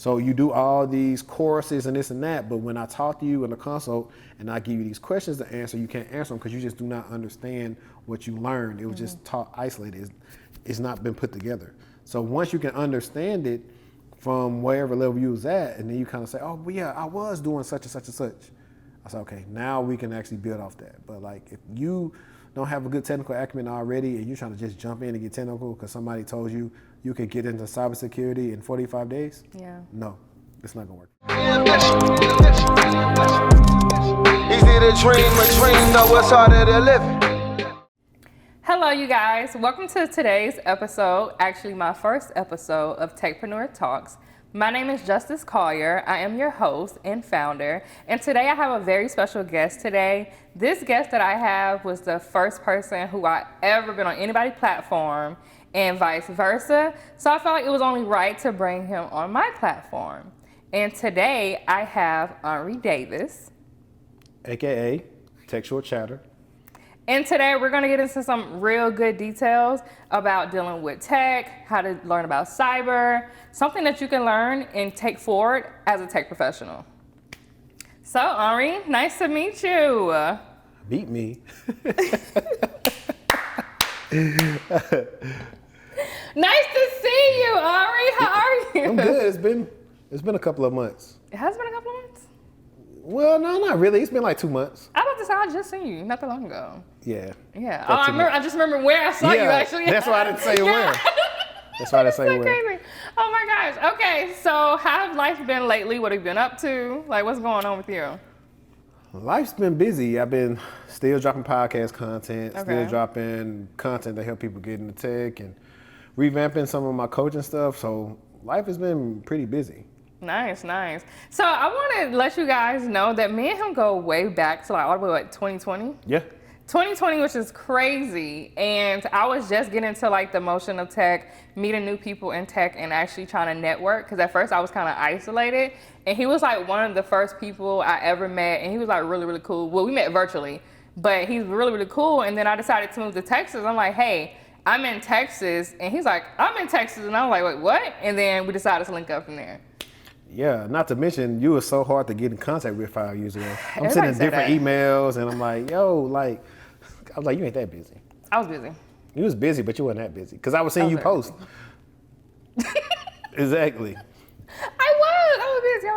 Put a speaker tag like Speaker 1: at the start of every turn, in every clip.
Speaker 1: So you do all these courses and this and that, but when I talk to you in the consult and I give you these questions to answer, you can't answer them because you just do not understand what you learned. It was just taught isolated. It's not been put together. So once you can understand it from wherever level you was at, and then you kind of say, oh, well, yeah, I was doing such and such and such. I said, okay, now we can actually build off that. But like, if you don't have a good technical acumen already and you're trying to just jump in and get technical because somebody told you you could get into cybersecurity in 45 days, no, it's not gonna work.
Speaker 2: Easy to dream a dream, though it's harder to live.
Speaker 3: Hello, you guys. Welcome to today's episode, actually my first episode of Techpreneur Talks. My name is Justice Collier. I am your host and founder, and today I have a very special guest today. This guest that I have was the first person who I ever been on anybody's platform and vice versa, so I felt like it was only right to bring him on my platform. And today I have Henri Davis,
Speaker 1: AKA TechTual Chatter.
Speaker 3: And today we're going to get into some real good details about dealing with tech, how to learn about cyber, something that you can learn and take forward as a tech professional. So, Henri, nice to meet you.
Speaker 1: Beat me.
Speaker 3: Nice to see you, Henri. How are you?
Speaker 1: I'm good. It's been a couple of months.
Speaker 3: It has been a couple of months?
Speaker 1: Well, no, not really. It's been like 2 months.
Speaker 3: I was about to say, I just seen you not that long ago.
Speaker 1: Yeah.
Speaker 3: Yeah. Oh, I just remember where I saw you actually.
Speaker 1: That's why I didn't say where. That's why I didn't say
Speaker 3: so
Speaker 1: where.
Speaker 3: Crazy. Oh my gosh. Okay, so how's life been lately? What have you been up to? Like, what's going on with you?
Speaker 1: Life's been busy. I've been still dropping podcast content, still dropping content to help people get into tech and revamping some of my coaching stuff. So life has been pretty busy.
Speaker 3: Nice, nice. So I want to let you guys know that me and him go way back to like all the way like 2020.
Speaker 1: Yeah.
Speaker 3: 2020, which is crazy. And I was just getting into like the motion of tech, meeting new people in tech and actually trying to network. Because at first I was kind of isolated. And he was like one of the first people I ever met. And he was like really, really cool. Well, we met virtually, but he's really, really cool. And then I decided to move to Texas. I'm like, hey, I'm in Texas. And he's like, I'm in Texas. And I'm like, wait, what? And then we decided to link up from there.
Speaker 1: Yeah, not to mention, you were so hard to get in contact with 5 years ago. I'm sending different emails, and I'm like, yo, like, I was like, you ain't that busy.
Speaker 3: I was busy.
Speaker 1: You was busy, but you wasn't that busy. Because I was seeing you post. Exactly.
Speaker 3: I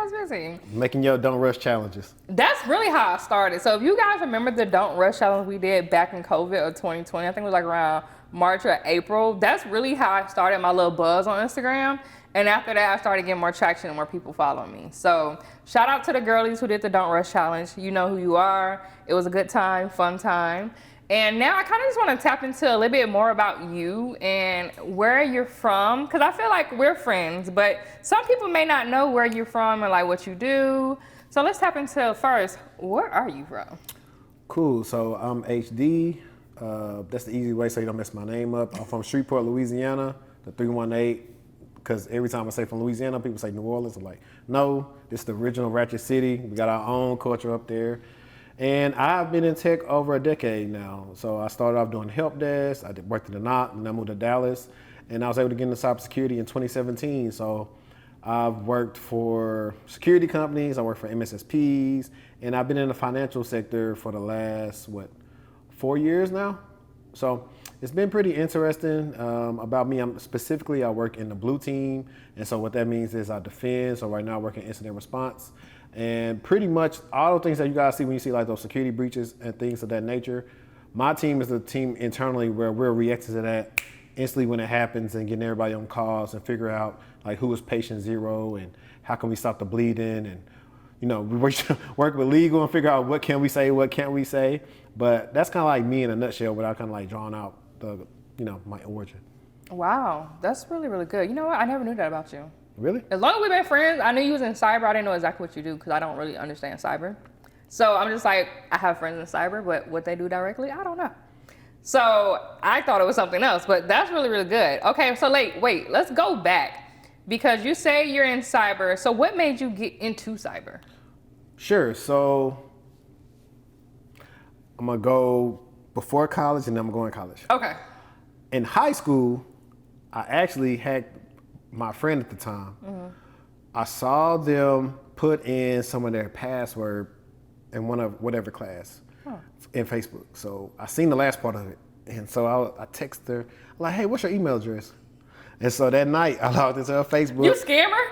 Speaker 3: was busy.
Speaker 1: Making your Don't Rush challenges.
Speaker 3: That's really how I started. So if you guys remember the Don't Rush challenge we did back in COVID of 2020, I think it was like around March or April, that's really how I started my little buzz on Instagram. And after that, I started getting more traction and more people following me. So shout out to the girlies who did the Don't Rush challenge. You know who you are. It was a good time, fun time. And now I kind of just want to tap into a little bit more about you and where you're from. Because I feel like we're friends, but some people may not know where you're from and like what you do. So let's tap into first, where are you from?
Speaker 1: Cool. So I'm HD. That's the easy way so you don't mess my name up. I'm from Shreveport, Louisiana, the 318. Because every time I say from Louisiana, people say New Orleans. I'm like, no, this is the original Ratchet City. We got our own culture up there. And I've been in tech over a decade now. So I started off doing help desk. I worked in the NOC, and I moved to Dallas. And I was able to get into cybersecurity in 2017. So I've worked for security companies. I worked for MSSPs. And I've been in the financial sector for the last, 4 years now? So it's been pretty interesting. About me, I work in the blue team. And so what that means is I defend. So right now I work in incident response. And pretty much all the things that you guys see when you see like those security breaches and things of that nature, my team is the team internally where we're reacting to that instantly when it happens and getting everybody on calls and figure out like who is patient zero and how can we stop the bleeding, and we work with legal and figure out what can we say, what can't we say. But that's kind of like me in a nutshell without kind of like drawing out my origin. Wow,
Speaker 3: that's really, really good. You know what? I never knew that about you.
Speaker 1: Really?
Speaker 3: As long as we've been friends, I knew you was in cyber. I didn't know exactly what you do because I don't really understand cyber. So I'm just like, I have friends in cyber, but what they do directly, I don't know. So I thought it was something else, but that's really, really good. Okay, so wait, let's go back because you say you're in cyber. So what made you get into cyber?
Speaker 1: Sure. So I'm going to go before college and then I'm going to college.
Speaker 3: Okay.
Speaker 1: In high school, I actually had my friend at the time. I saw them put in some of their password in one of whatever class in Facebook. So I seen the last part of it. And so I texted her, like, hey, what's your email address? And so that night I logged into her Facebook.
Speaker 3: You scammer?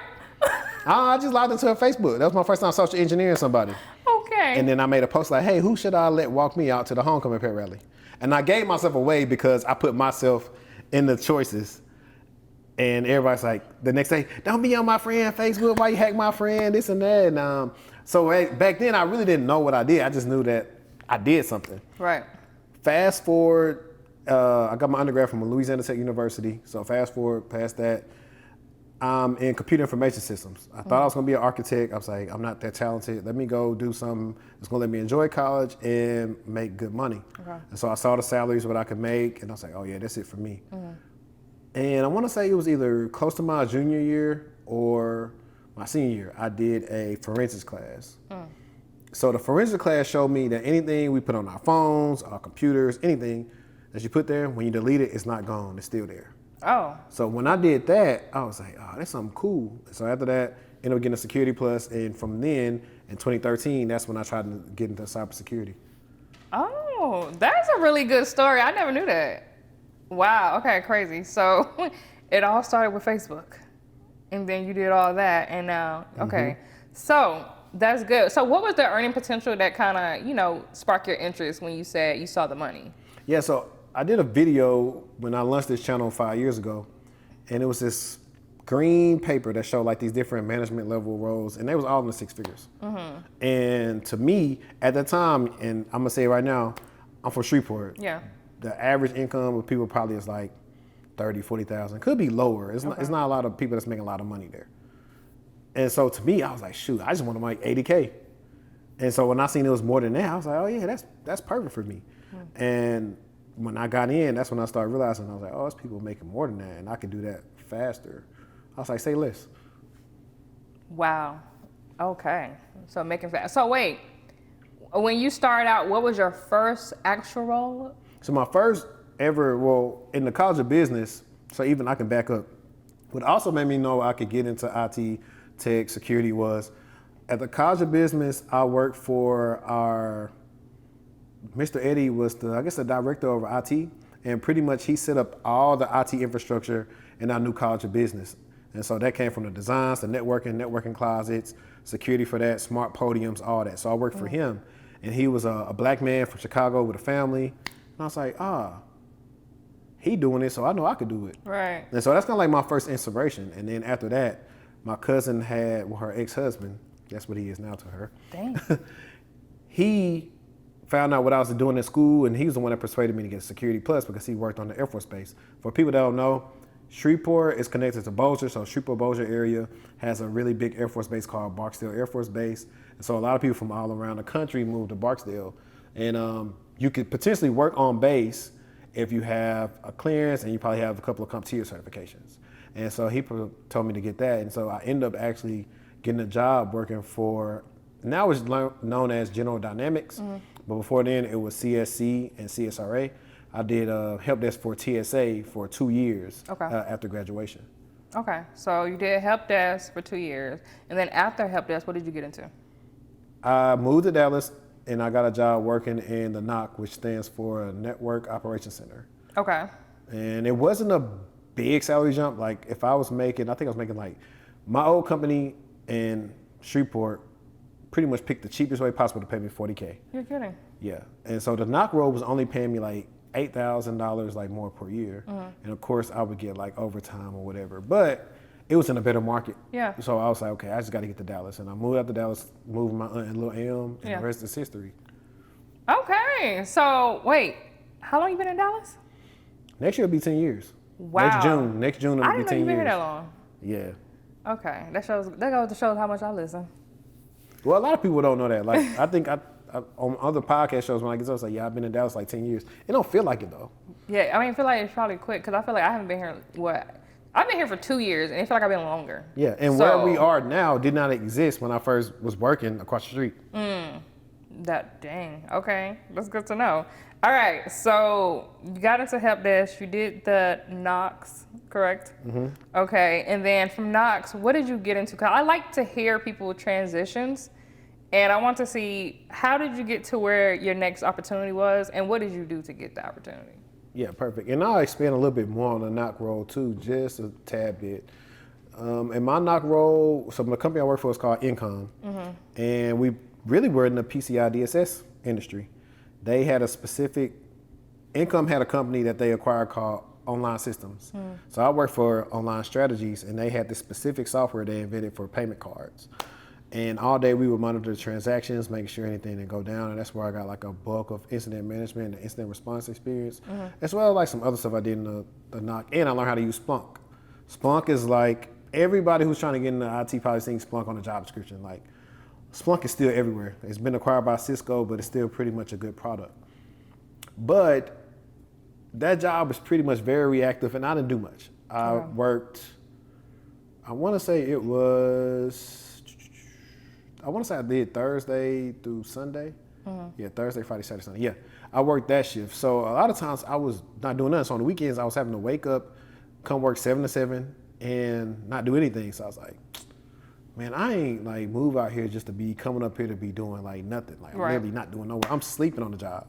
Speaker 1: I just logged into her Facebook. That was my first time social engineering somebody.
Speaker 3: Okay.
Speaker 1: And then I made a post like, hey, who should I let walk me out to the homecoming pep rally? And I gave myself away because I put myself in the choices. And everybody's like, the next day, don't be on my friend Facebook. Why you hack my friend? This and that. And so back then, I really didn't know what I did. I just knew that I did something.
Speaker 3: Right.
Speaker 1: Fast forward, I got my undergrad from Louisiana Tech University. So fast forward past that, I'm in computer information systems. I thought I was gonna be an architect. I was like, I'm not that talented. Let me go do something that's gonna let me enjoy college and make good money. Okay. And so I saw the salaries, what I could make, and I was like, oh yeah, that's it for me. And I wanna say it was either close to my junior year or my senior year, I did a forensics class. So the forensics class showed me that anything we put on our phones, our computers, anything that you put there, when you delete it, it's not gone, it's still there.
Speaker 3: Oh.
Speaker 1: So when I did that, I was like, oh, that's something cool. So after that, ended up getting a security plus, and from then, in 2013, that's when I tried to get into cybersecurity.
Speaker 3: Oh, that's a really good story. I never knew that. Wow, okay, crazy. So it all started with Facebook, and then you did all that, and now, okay. So that's good. So what was the earning potential that kind of, sparked your interest when you said you saw the money?
Speaker 1: Yeah, so I did a video when I launched this channel 5 years ago, and it was this green paper that showed like these different management level roles, and they was all in the six figures. And to me, at that time, and I'm gonna say it right now, I'm from Shreveport.
Speaker 3: Yeah.
Speaker 1: The average income of people probably is like 30, 40,000. Could be lower. It's not a lot of people that's making a lot of money there. And so to me, I was like, shoot, I just want to make 80K. And so when I seen it was more than that, I was like, oh yeah, that's perfect for me. And when I got in, that's when I started realizing, I was like, oh, there's people making more than that, and I could do that faster. I was like, say less.
Speaker 3: Wow. Okay. So making fast. So wait, when you started out, what was your first actual role?
Speaker 1: So my first ever, in the College of Business, so even I can back up, what also made me know I could get into IT, tech, security was, at the College of Business, I worked for Mr. Eddie was the director of IT, and pretty much he set up all the IT infrastructure in our new College of Business. And so that came from the designs, the networking closets, security for that, smart podiums, all that. So I worked for him, and he was a black man from Chicago with a family. And I was like, he doing it, so I know I could do it.
Speaker 3: Right.
Speaker 1: And so that's kind of like my first inspiration. And then after that, my cousin had, her ex-husband, that's what he is now to her.
Speaker 3: Dang.
Speaker 1: He found out what I was doing in school, and he was the one that persuaded me to get Security Plus because he worked on the Air Force Base. For people that don't know, Shreveport is connected to Bossier, so Shreveport-Bossier area has a really big Air Force Base called Barksdale Air Force Base. And so a lot of people from all around the country moved to Barksdale. And you could potentially work on base if you have a clearance and you probably have a couple of CompTIA certifications. And so he told me to get that. And so I ended up actually getting a job working for, now it's known as General Dynamics, but before then it was CSC and CSRA. I did help desk for TSA for 2 years after graduation.
Speaker 3: Okay, so you did help desk for 2 years, and then after help desk, what did you get into?
Speaker 1: I moved to Dallas, and I got a job working in the NOC, which stands for Network Operations Center.
Speaker 3: Okay.
Speaker 1: And it wasn't a big salary jump. Like if I was making, I think I was making like, my old company in Shreveport pretty much picked the cheapest way possible to pay me $40K.
Speaker 3: You're kidding.
Speaker 1: Yeah, and so the NOC role was only paying me like $8,000 like more per year. And of course I would get like overtime or whatever, but it was in a better market.
Speaker 3: Yeah.
Speaker 1: So I was like, okay, I just got to get to Dallas. And I moved out to Dallas, moved my aunt and little M, and the rest is history.
Speaker 3: Okay, so wait, how long you been in Dallas?
Speaker 1: Next year will be 10 years.
Speaker 3: Wow.
Speaker 1: Next June it'll be 10 years.
Speaker 3: I didn't know you've been here that long.
Speaker 1: Yeah.
Speaker 3: Okay, that goes to show how much I listen.
Speaker 1: Well, a lot of people don't know that. Like, I think I on other podcast shows when I get up, it's like, yeah, I've been in Dallas like 10 years. It don't feel like it though.
Speaker 3: Yeah, I mean, I feel like it's probably quick because I feel like I haven't been here, I've been here for 2 years and it feel like I've been longer.
Speaker 1: Yeah, and where we are now did not exist when I first was working across the street.
Speaker 3: Dang. Okay, that's good to know. All right, so you got into help desk. You did the Knox, correct? Mm-hmm. Okay, and then from Knox, what did you get into? 'Cause I like to hear people transitions, and I want to see how did you get to where your next opportunity was, and what did you do to get the opportunity?
Speaker 1: Yeah, perfect. And I'll expand a little bit more on the knock role too, just a tad bit. In my knock role, so the company I work for is called Incom, and we really were in the PCI DSS industry. They had a specific, Income had a company that they acquired called Online Systems. So I worked for Online Strategies, and they had this specific software they invented for payment cards. And all day we would monitor the transactions, make sure anything didn't go down, and that's where I got like a bulk of incident management and incident response experience, as well as like some other stuff I did in the knock. And I learned how to use Splunk. Splunk is like, everybody who's trying to get into IT probably seeing Splunk on the job description. Like, Splunk is still everywhere. It's been acquired by Cisco, but it's still pretty much a good product. But that job was pretty much very reactive, and I didn't do much. I worked, I want to say I did Thursday through Sunday. Yeah, Thursday, Friday, Saturday, Sunday. Yeah, I worked that shift. So a lot of times I was not doing nothing. So on the weekends, I was having to wake up, come work 7 to 7, and not do anything. So I was like, man, I ain't like move out here just to be coming up here to be doing like nothing. Like I'm really not doing no work. I'm sleeping on the job.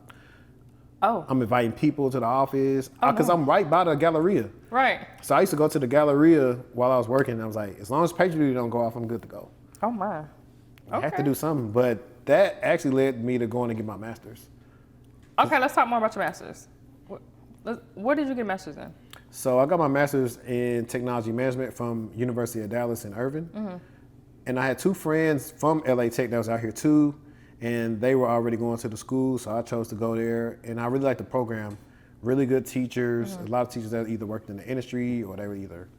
Speaker 3: Oh.
Speaker 1: I'm inviting people to the office because I'm right by the Galleria.
Speaker 3: Right.
Speaker 1: So I used to go to the Galleria while I was working. And I was like, as long as PagerDuty don't go off, I'm good to go.
Speaker 3: Oh my.
Speaker 1: I have to do something, but that actually led me to going to get my master's.
Speaker 3: Okay, let's talk more about your master's. What did you get a master's in?
Speaker 1: So I got my master's in technology management from University of Dallas in Irving. And I had 2 friends from LA Tech that was out here too, and they were already going to the school, so I chose to go there. And I really liked the program. Really good teachers, a lot of teachers that either worked in the industry or they were either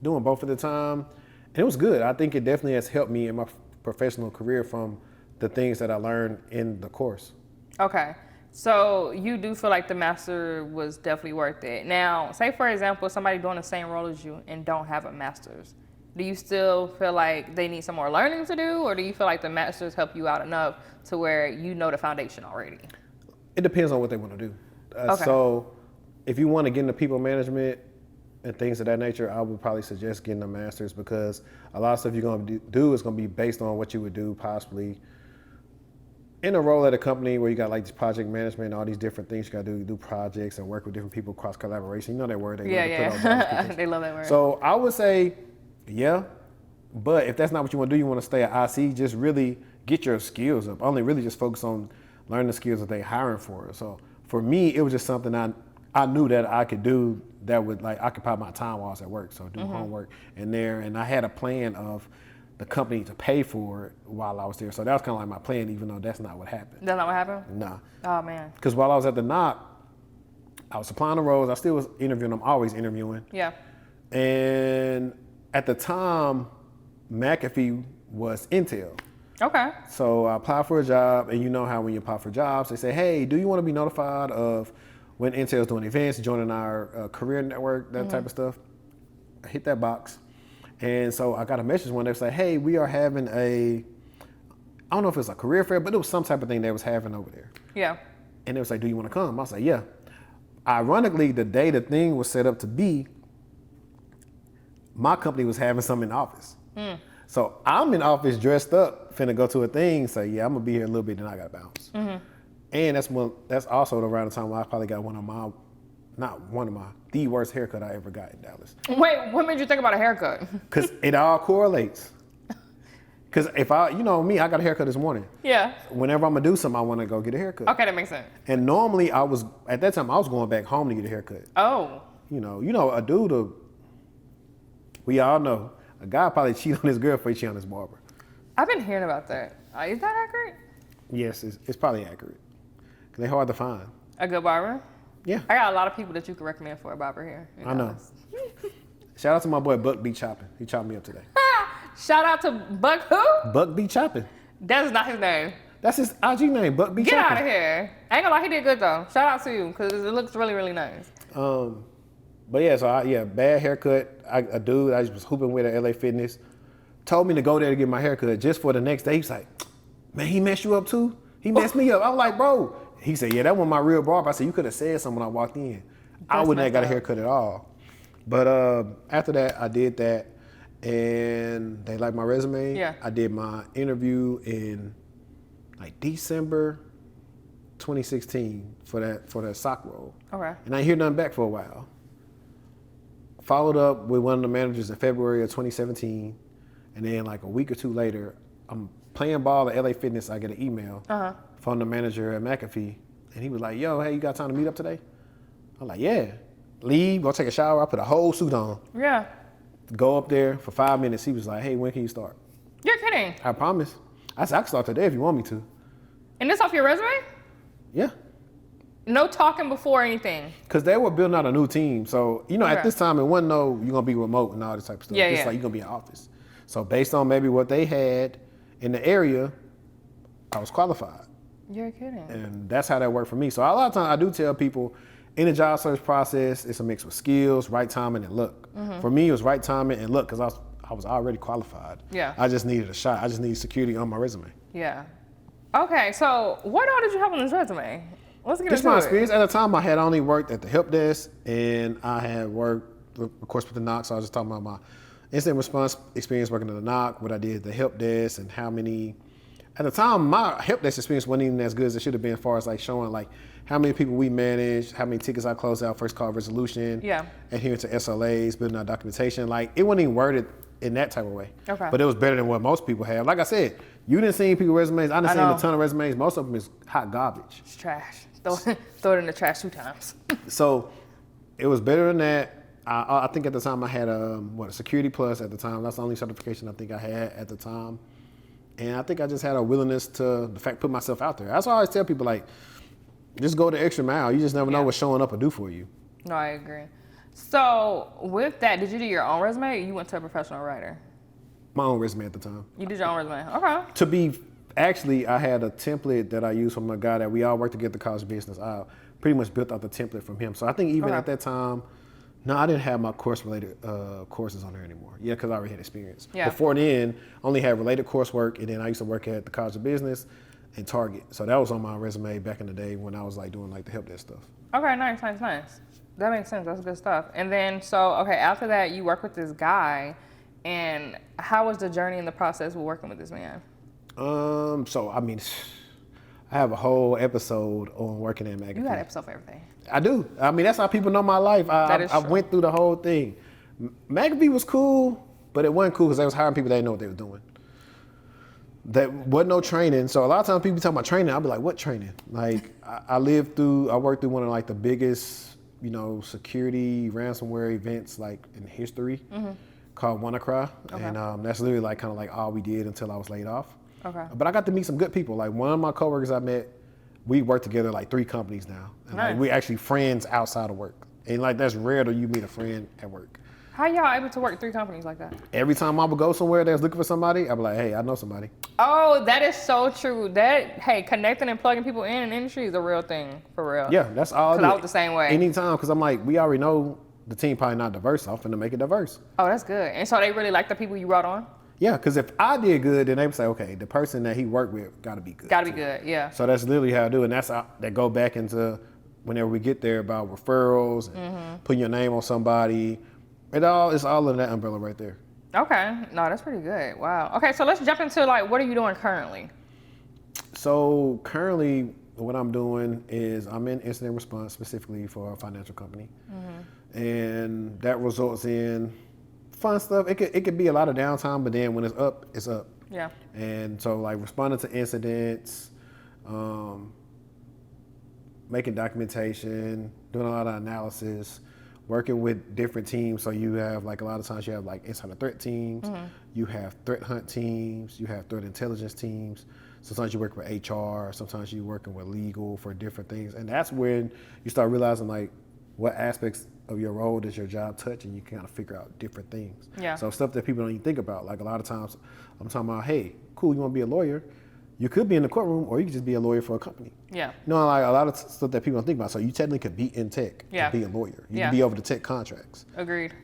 Speaker 1: doing both at the time. And it was good. I think it definitely has helped me in my professional career from the things that I learned in the course.
Speaker 3: Okay, so you do feel like the master was definitely worth it. Now, say for example, somebody doing the same role as you and don't have a master's. Do you still feel like they need some more learning to do, or do you feel like the masters help you out enough to where you know the foundation already?
Speaker 1: It depends on what they want to do.
Speaker 3: Okay.
Speaker 1: So if you want to get into people management and things of that nature, I would probably suggest getting a master's, because a lot of stuff you're going to do is going to be based on what you would do possibly in a role at a company where you got like this project management and all these different things you got to do projects and work with different people, cross collaboration. You know that word. They
Speaker 3: They love that word.
Speaker 1: So I would say, yeah, but if that's not what you want to do, you want to stay at IC, just really get your skills up. Only really just focus on learning the skills that they're hiring for. So for me, it was just something I knew that I could do that would like occupy my time while I was at work. So do homework in there, and I had a plan of the company to pay for it while I was there. So that was kind of like my plan, even though that's not what happened.
Speaker 3: That's not what happened?
Speaker 1: Nah.
Speaker 3: Oh man.
Speaker 1: Because while I was at the NOC, I was applying the roles. I still was interviewing. I'm always interviewing.
Speaker 3: Yeah.
Speaker 1: And at the time, McAfee was Intel.
Speaker 3: Okay.
Speaker 1: So I applied for a job, and you know how when you apply for jobs, they say, hey, do you want to be notified of when Intel's doing events, joining our career network, that type of stuff? I hit that box. And so I got a message one day saying, hey, we are having I don't know if it's a career fair, but it was some type of thing they was having over there.
Speaker 3: Yeah.
Speaker 1: And they was like, do you want to come? I was like, yeah. Ironically, the day the thing was set up to be, my company was having something in the office. So I'm in office dressed up, finna go to a thing, say, yeah, I'm gonna be here a little bit, then I gotta bounce. And that's also around the time when I probably got the worst haircut I ever got in Dallas.
Speaker 3: Wait, what made you think about a haircut?
Speaker 1: Cause it all correlates. Cause if you know me, I got a haircut this morning. Yeah. Whenever I'm gonna do something, I wanna go get a haircut.
Speaker 3: Okay, that makes sense.
Speaker 1: And normally at that time I was going back home to get a haircut.
Speaker 3: Oh.
Speaker 1: You know, a dude, we all know, a guy probably cheat on his girl before he cheat on his barber.
Speaker 3: I've been hearing about that. Is that accurate?
Speaker 1: Yes, it's probably accurate. Cause they're hard to find.
Speaker 3: A good barber?
Speaker 1: Yeah.
Speaker 3: I got a lot of people that you can recommend for a barber here.
Speaker 1: I know. Shout out to my boy Buck B Chopping. He chopped me up today.
Speaker 3: Shout out to Buck who?
Speaker 1: Buck B Chopping.
Speaker 3: That's not his name.
Speaker 1: That's his IG name, Buck B Chopping.
Speaker 3: Get out of here. I ain't gonna lie, he did good though. Shout out to you, because it looks really, really nice.
Speaker 1: But yeah, so bad haircut. A dude I was hooping with at LA Fitness told me to go there to get my haircut just for the next day. He's like, man, he messed you up too? He messed me up. I was like, bro. He said, yeah, that wasn't my real barber. I said, you could have said something when I walked in. I wouldn't have got a haircut at all. But after that, I did that, and they liked my resume.
Speaker 3: Yeah.
Speaker 1: I did my interview in like December 2016 for that sock roll.
Speaker 3: Okay.
Speaker 1: And I didn't hear nothing back for a while. Followed up with one of the managers in February of 2017, and then like a week or two later, I'm playing ball at LA Fitness. I get an email from the manager at McAfee, and he was like, yo, hey, you got time to meet up today? I'm like, yeah. Leave, go take a shower. I put a whole suit on.
Speaker 3: Yeah.
Speaker 1: Go up there for 5 minutes. He was like, hey, when can you start?
Speaker 3: You're kidding.
Speaker 1: I promise. I said, I can start today if you want me to.
Speaker 3: And this off your resume?
Speaker 1: Yeah.
Speaker 3: No talking before anything.
Speaker 1: Because they were building out a new team. So, at this time, it wasn't you're going to be remote and all this type of stuff. It's like you're going to be in office. So based on maybe what they had in the area, I was qualified.
Speaker 3: You're kidding.
Speaker 1: And that's how that worked for me. So a lot of times I do tell people in the job search process, it's a mix of skills, right timing, and luck. For me, it was right timing and luck because I was already qualified.
Speaker 3: Yeah.
Speaker 1: I just needed a shot. I just needed security on my resume.
Speaker 3: Yeah. Okay, so what all did you have on this resume? Let's get
Speaker 1: Just
Speaker 3: into
Speaker 1: my
Speaker 3: it.
Speaker 1: experience. At the time, I had only worked at the help desk, and I had worked, of course, with the NOC. So I was just talking about my incident response experience working at the NOC, what I did at the help desk, and how many. At the time, my help desk experience wasn't even as good as it should have been as far as like showing like how many people we managed, how many tickets I closed out, first call resolution, adhering to SLAs, building our documentation. Like it wasn't even worded in that type of way.
Speaker 3: Okay.
Speaker 1: But it was better than what most people have. Like I said, you didn't see people's resumes. I didn't see a ton of resumes. Most of them is hot garbage.
Speaker 3: It's trash. Throw it in the trash 2 times.
Speaker 1: So it was better than that. I think at the time I had a Security Plus at the time. That's the only certification I think I had at the time. And I think I just had a willingness to put myself out there. That's why I always tell people like, just go the extra mile. You just never know what showing up will do for you.
Speaker 3: No, I agree. So with that, did you do your own resume or you went to a professional writer?
Speaker 1: My own resume at the time.
Speaker 3: You did your own resume, okay.
Speaker 1: Actually, I had a template that I used from a guy that we all worked together at the College of Business. I pretty much built out the template from him. So I think even at that time, no, I didn't have my course-related courses on there anymore. Yeah, because I already had experience.
Speaker 3: Yeah.
Speaker 1: Before then, I only had related coursework, and then I used to work at the College of Business and Target. So that was on my resume back in the day when I was like doing like the help desk stuff.
Speaker 3: Okay, nice. That makes sense. That's good stuff. And then, after that, you work with this guy, and how was the journey and the process with working with this man?
Speaker 1: I have a whole episode on working at McAfee.
Speaker 3: You got an episode for everything.
Speaker 1: I do. I mean, that's how people know my life. I went through the whole thing. McAfee was cool, but it wasn't cool because they was hiring people that didn't know what they were doing. There wasn't no training. So a lot of times people be talking about training. I'll be like, what training? Like, I worked through one of like the biggest, security ransomware events like in history called WannaCry. Okay. And that's literally like kind of like all we did until I was laid off. Okay. But I got to meet some good people. Like one of my coworkers I met, we work together like 3 companies now. And like, we're actually friends outside of work. And like that's rare that you meet a friend at work.
Speaker 3: How y'all able to work 3 companies like that?
Speaker 1: Every time I would go somewhere that was looking for somebody, I'd be like, hey, I know somebody.
Speaker 3: Oh, that is so true. Connecting and plugging people in the industry is a real thing, for real.
Speaker 1: Yeah, that's all I do.
Speaker 3: Because I was the same way.
Speaker 1: Anytime, because I'm like, we already know the team probably not diverse, so I'm finna make it diverse.
Speaker 3: Oh, that's good. And so they really like the people you brought on?
Speaker 1: Yeah, because if I did good, then they would say, okay, the person that he worked with gotta be good.
Speaker 3: Gotta be good, yeah.
Speaker 1: So that's literally how I do it. And that's how that go back into whenever we get there about referrals and putting your name on somebody. It's all in that umbrella right there.
Speaker 3: Okay, no, that's pretty good. Wow. Okay, so let's jump into like, what are you doing currently?
Speaker 1: So currently, what I'm doing is I'm in incident response specifically for a financial company, and that results in fun stuff. It could be a lot of downtime, but then when it's up, it's up.
Speaker 3: Yeah.
Speaker 1: And so like responding to incidents, making documentation, doing a lot of analysis, working with different teams. So you have like a lot of times you have like insider threat teams, you have threat hunt teams, you have threat intelligence teams. Sometimes you work with HR, sometimes you're working with legal for different things. And that's when you start realizing like what aspects of your role does your job touch, and you can kind of figure out different things. Yeah. So stuff that people don't even think about. Like a lot of times I'm talking about, hey, cool, you want to be a lawyer? You could be in the courtroom, or you could just be a lawyer for a company. Yeah. Like a lot of stuff that people don't think about. So you technically could be in tech and be a lawyer. You can be over the tech contracts.
Speaker 3: Agreed.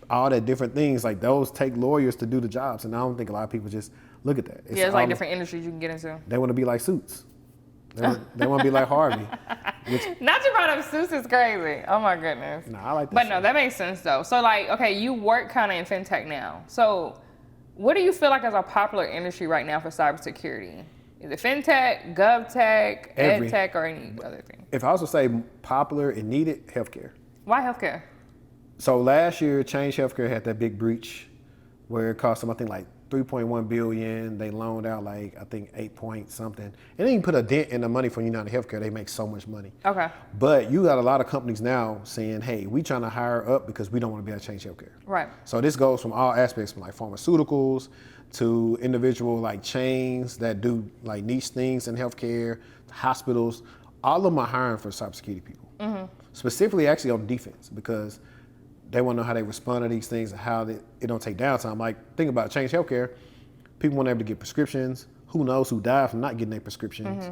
Speaker 1: All that different things, like those take lawyers to do the jobs. And I don't think a lot of people just look at that.
Speaker 3: It's like different industries you can get into.
Speaker 1: They want to be like Suits. They want to be like Harvey.
Speaker 3: Not you brought up Seuss is crazy. Oh my goodness.
Speaker 1: No, I like that.
Speaker 3: But no, that makes sense though. So like, okay, you work kind of in fintech now. So what do you feel like is a popular industry right now for cybersecurity? Is it fintech, govtech, edtech, or any other thing?
Speaker 1: If I was to say popular and needed, healthcare.
Speaker 3: Why healthcare?
Speaker 1: So last year, Change Healthcare had that big breach where it cost them, I think, like $3.1 billion. They loaned out like, I think, 8 point something. And they didn't put a dent in the money for United Healthcare. They make so much money.
Speaker 3: Okay.
Speaker 1: But you got a lot of companies now saying, hey, we trying to hire up because we don't want to be at Change Healthcare.
Speaker 3: Right.
Speaker 1: So this goes from all aspects, from like pharmaceuticals to individual like chains that do like niche things in healthcare, hospitals. All of them are hiring for cybersecurity people. Specifically actually on defense, because they want to know how they respond to these things and how it don't take downtime. Like, think about Change Healthcare. People weren't able to get prescriptions. Who knows who died from not getting their prescriptions.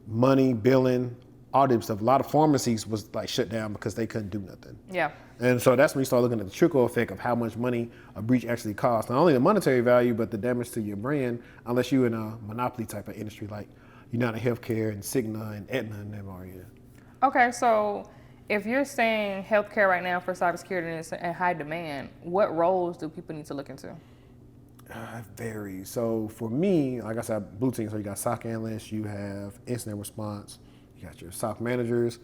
Speaker 1: Money, billing, all this stuff. A lot of pharmacies was like shut down because they couldn't do nothing.
Speaker 3: Yeah.
Speaker 1: And so that's when you start looking at the trickle effect of how much money a breach actually costs. Not only the monetary value, but the damage to your brand, unless you're in a monopoly type of industry like United Healthcare and Cigna and Aetna and them are in.
Speaker 3: Okay, so if you're saying healthcare right now for cybersecurity and it's in high demand, what roles do people need to look into?
Speaker 1: It varies. So for me, like I said, blue team, so you got SOC analysts, you have incident response, you got your SOC managers,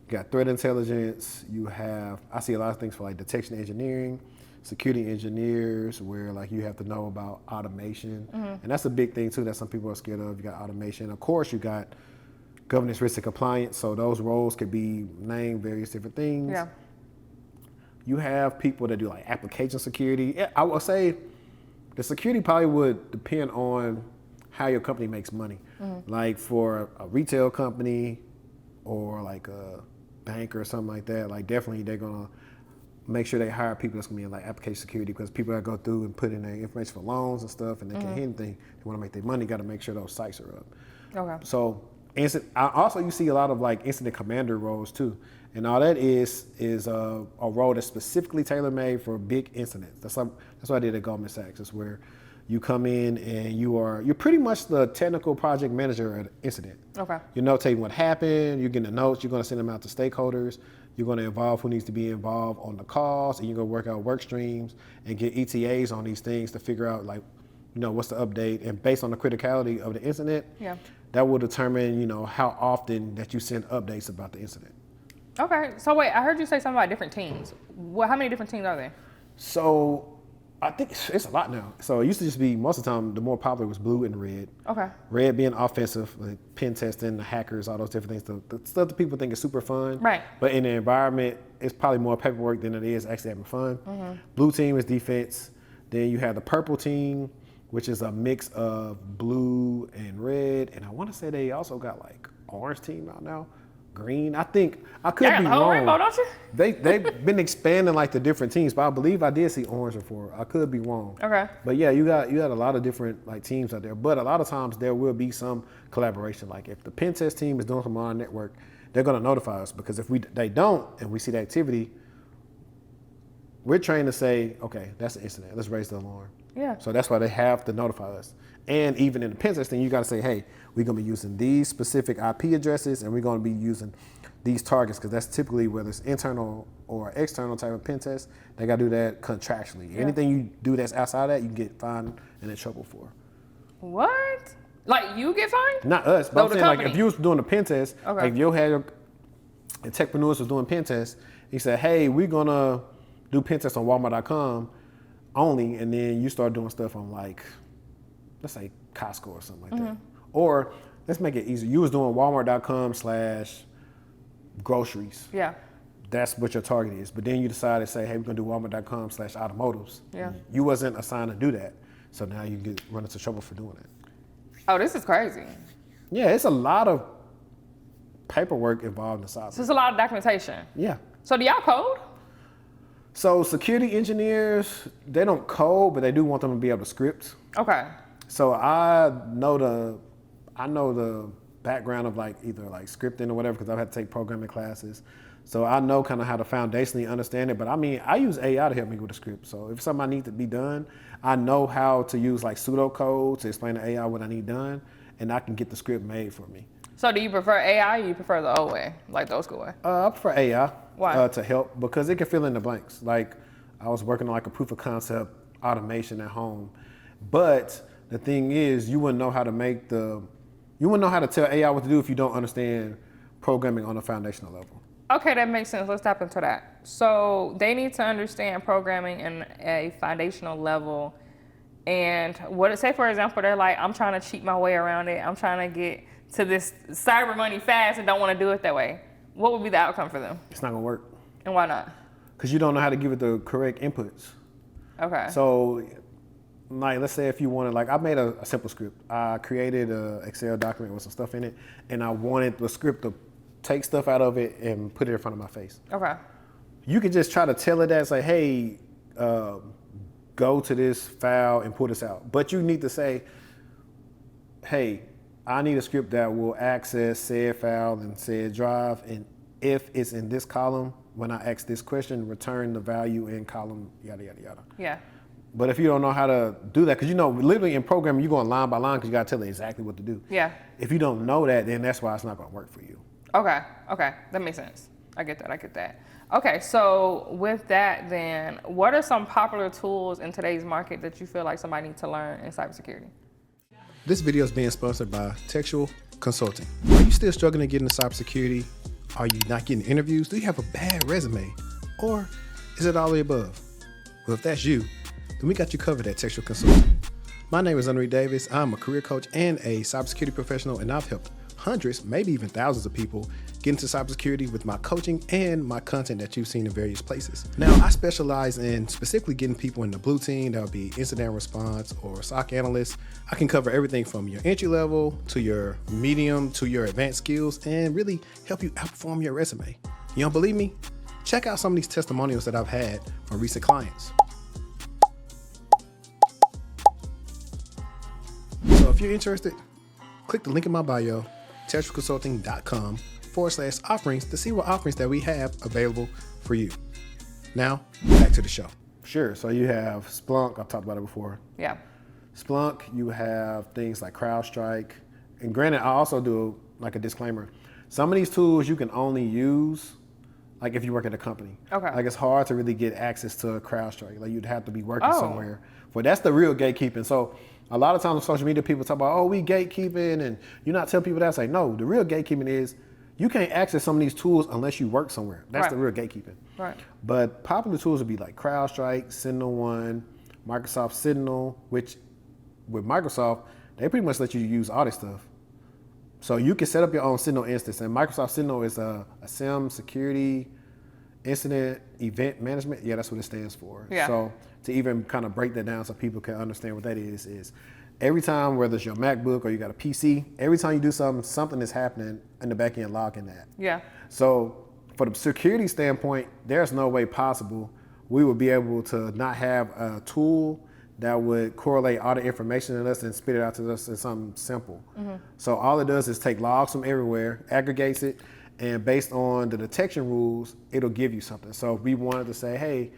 Speaker 1: you got threat intelligence, you have, I see a lot of things for like detection engineering, security engineers, where like you have to know about automation. And that's a big thing too that some people are scared of. You got automation. Of course, you got governance, risk, and compliance. So those roles could be named various different things.
Speaker 3: Yeah.
Speaker 1: You have people that do like application security. I would say the security probably would depend on how your company makes money. Like for a retail company or like a bank or something like that, like definitely they're gonna make sure they hire people that's gonna be in like application security, because people that go through and put in their information for loans and stuff and they can't hit anything. They wanna make their money, gotta make sure those sites are up.
Speaker 3: Okay.
Speaker 1: So also you see a lot of like incident commander roles too. And all that is a role that's specifically tailor-made for big incidents. That's what I did at Goldman Sachs. It's where you come in and you're pretty much the technical project manager at an incident.
Speaker 3: Okay.
Speaker 1: You're notating what happened, you're getting the notes, you're gonna send them out to stakeholders, you're gonna involve who needs to be involved on the calls, and you're gonna work out work streams and get ETAs on these things to figure out like, what's the update, and based on the criticality of the incident, that will determine, how often that you send updates about the incident.
Speaker 3: Okay, so wait, I heard you say something about different teams. How many different teams are there?
Speaker 1: So I think it's a lot now. So it used to just be, most of the time, the more popular was blue and red.
Speaker 3: Okay.
Speaker 1: Red being offensive, like pen testing, the hackers, all those different things, the stuff that people think is super fun.
Speaker 3: Right.
Speaker 1: But in the environment, it's probably more paperwork than it is actually having fun. Blue team is defense. Then you have the purple team, which is a mix of blue and red. And I want to say they also got like orange team out now. Green, I think I could be wrong.
Speaker 3: Rainbow, don't you?
Speaker 1: They've been expanding like the different teams, but I believe I did see orange before. I could be wrong.
Speaker 3: Okay.
Speaker 1: But yeah, you got a lot of different like teams out there. But a lot of times there will be some collaboration. Like if the pen test team is doing something on our network, they're gonna notify us, because if they don't and we see the activity, we're trained to say, okay, that's an incident. Let's raise the alarm.
Speaker 3: Yeah.
Speaker 1: So that's why they have to notify us. And even in the pen testing, you got to say, hey, we're going to be using these specific IP addresses, and we're going to be using these targets, because that's typically whether it's internal or external type of pen test. They got to do that contractually. Anything you do that's outside of that, you can get fined and in trouble for.
Speaker 3: What? Like you get fined?
Speaker 1: Not us, but I'm saying
Speaker 3: company.
Speaker 1: like if you was doing a pen test,
Speaker 3: Okay.
Speaker 1: like if your head and Techpreneurs was doing pen tests, he said, hey, we're going to do pen tests on Walmart.com only, and then you start doing stuff on like, let's say Costco or something like that. Or let's make it easier. You was doing Walmart.com/groceries.
Speaker 3: Yeah.
Speaker 1: That's what your target is. But then you decided to say, hey, we're gonna do Walmart.com/automotives.
Speaker 3: Yeah.
Speaker 1: You wasn't assigned to do that. So now you get run into trouble for doing it.
Speaker 3: Oh, this is crazy.
Speaker 1: Yeah, it's a lot of paperwork involved in cyber.
Speaker 3: So it's a lot of documentation.
Speaker 1: Yeah.
Speaker 3: So do y'all code?
Speaker 1: So security engineers, they don't code, but they do want them to be able to script.
Speaker 3: Okay.
Speaker 1: So I know the background of like either like scripting or whatever, because I've had to take programming classes. So I know kind of how to foundationally understand it. But I mean, I use AI to help me with the script. So if something I need to be done, I know how to use like pseudocode to explain to AI what I need done, and I can get the script made for me.
Speaker 3: So do you prefer AI or you prefer the old way, like the old school way?
Speaker 1: I prefer AI.
Speaker 3: Why?
Speaker 1: To help, because it can fill in the blanks. Like I was working on like a proof of concept automation at home, but the thing is, you wouldn't know how to tell AI what to do if you don't understand programming on a foundational level.
Speaker 3: Okay, that makes sense. Let's tap into that. So they need to understand programming in a foundational level. And say for example, they're like, I'm trying to cheat my way around it. I'm trying to get to this cyber money fast and don't want to do it that way. What would be the outcome for them?
Speaker 1: It's not gonna work.
Speaker 3: And why not?
Speaker 1: Because you don't know how to give it the correct inputs.
Speaker 3: Okay.
Speaker 1: So, like, let's say if you wanted, like, I made a simple script. I created an Excel document with some stuff in it, and I wanted the script to take stuff out of it and put it in front of my face.
Speaker 3: Okay.
Speaker 1: You could just try to tell it that, say, hey, go to this file and pull this out. But you need to say, hey, I need a script that will access said file and said drive, and if it's in this column, when I ask this question, return the value in column, yada, yada, yada.
Speaker 3: Yeah.
Speaker 1: But if you don't know how to do that, because literally in programming, you're going line by line because you got to tell it exactly what to do.
Speaker 3: Yeah.
Speaker 1: If you don't know that, then that's why it's not going to work for you.
Speaker 3: Okay. That makes sense. I get that. Okay, so with that then, what are some popular tools in today's market that you feel like somebody needs to learn in cybersecurity?
Speaker 1: This video is being sponsored by TechTual Consulting. Are you still struggling to get into cybersecurity? Are you not getting interviews? Do you have a bad resume? Or is it all the above? Well, if that's you, then we got you covered at TechTual Consulting. My name is Henri Davis. I'm a career coach and a cybersecurity professional, and I've helped hundreds, maybe even thousands of people get into cybersecurity with my coaching and my content that you've seen in various places. Now, I specialize in specifically getting people in the blue team. That would be incident response or SOC analyst. I can cover everything from your entry level to your medium to your advanced skills and really help you outperform your resume. You don't believe me? Check out some of these testimonials that I've had from recent clients. So if you're interested, click the link in my bio, techtualconsulting.com/offerings to see what offerings that we have available for you. Now, back to the show. Sure, so you have Splunk, I've talked about it before.
Speaker 3: Yeah.
Speaker 1: Splunk, you have things like CrowdStrike. And granted, I also do like a disclaimer. Some of these tools you can only use like if you work at a company.
Speaker 3: Okay.
Speaker 1: Like it's hard to really get access to CrowdStrike. Like you'd have to be working somewhere. But that's the real gatekeeping. So a lot of times on social media, people talk about, oh, we gatekeeping, and you're not telling people that. It's like, no, the real gatekeeping is you can't access some of these tools unless you work somewhere. That's the real gatekeeping.
Speaker 3: Right.
Speaker 1: But popular tools would be like CrowdStrike, SentinelOne, Microsoft Sentinel, which with Microsoft, they pretty much let you use all this stuff. So you can set up your own Sentinel instance, and Microsoft Sentinel is a SIEM, security, incident, event management. Yeah, that's what it stands for.
Speaker 3: Yeah.
Speaker 1: So to even kind of break that down so people can understand what that is every time, whether it's your MacBook or you got a PC, every time you do something is happening in the back end logging that.
Speaker 3: Yeah.
Speaker 1: So for the security standpoint, there's no way possible we would be able to not have a tool that would correlate all the information in us and spit it out to us in something simple. Mm-hmm. So all it does is take logs from everywhere, aggregates it, and based on the detection rules, it'll give you something. So if we wanted to say, hey,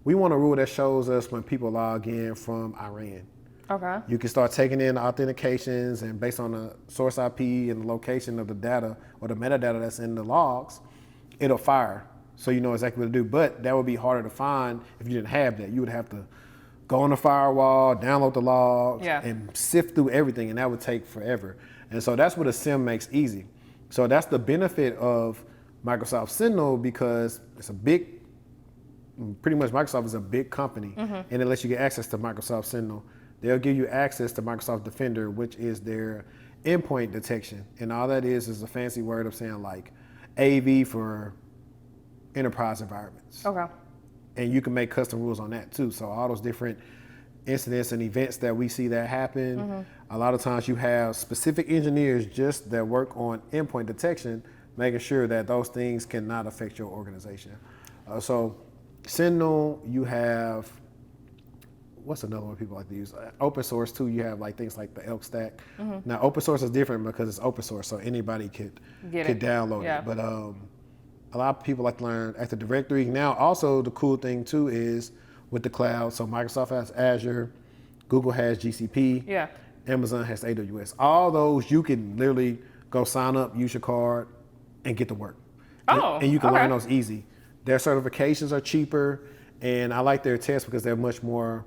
Speaker 1: we want a rule that shows us when people log in from Iran.
Speaker 3: Okay.
Speaker 1: You can start taking in authentications, and based on the source IP and the location of the data or the metadata that's in the logs, it'll fire. So you know exactly what to do. But that would be harder to find if you didn't have that. You would have to go on the firewall, download the logs, and sift through everything, and that would take forever. And so that's what a SIEM makes easy. So that's the benefit of Microsoft Sentinel, because it's pretty much Microsoft is a big company, and it lets you get access to Microsoft Sentinel. They'll give you access to Microsoft Defender, which is their endpoint detection. And all that is a fancy word of saying like AV for enterprise environments.
Speaker 3: Okay.
Speaker 1: And you can make custom rules on that too. So all those different incidents and events that we see that happen, a lot of times you have specific engineers just that work on endpoint detection, making sure that those things cannot affect your organization. So Sentinel, you have, what's another one people like to use? Open source too, you have like things like the Elk Stack. Now open source is different because it's open source, so anybody could download it. But a lot of people like to learn Active Directory. Now also the cool thing too is with the cloud, so Microsoft has Azure, Google has GCP, Amazon has AWS. All those you can literally Go sign up, use your card, and get to work.
Speaker 3: Oh,
Speaker 1: and you can
Speaker 3: okay.
Speaker 1: learn those easy. Their certifications are cheaper, and I like their tests because they're much more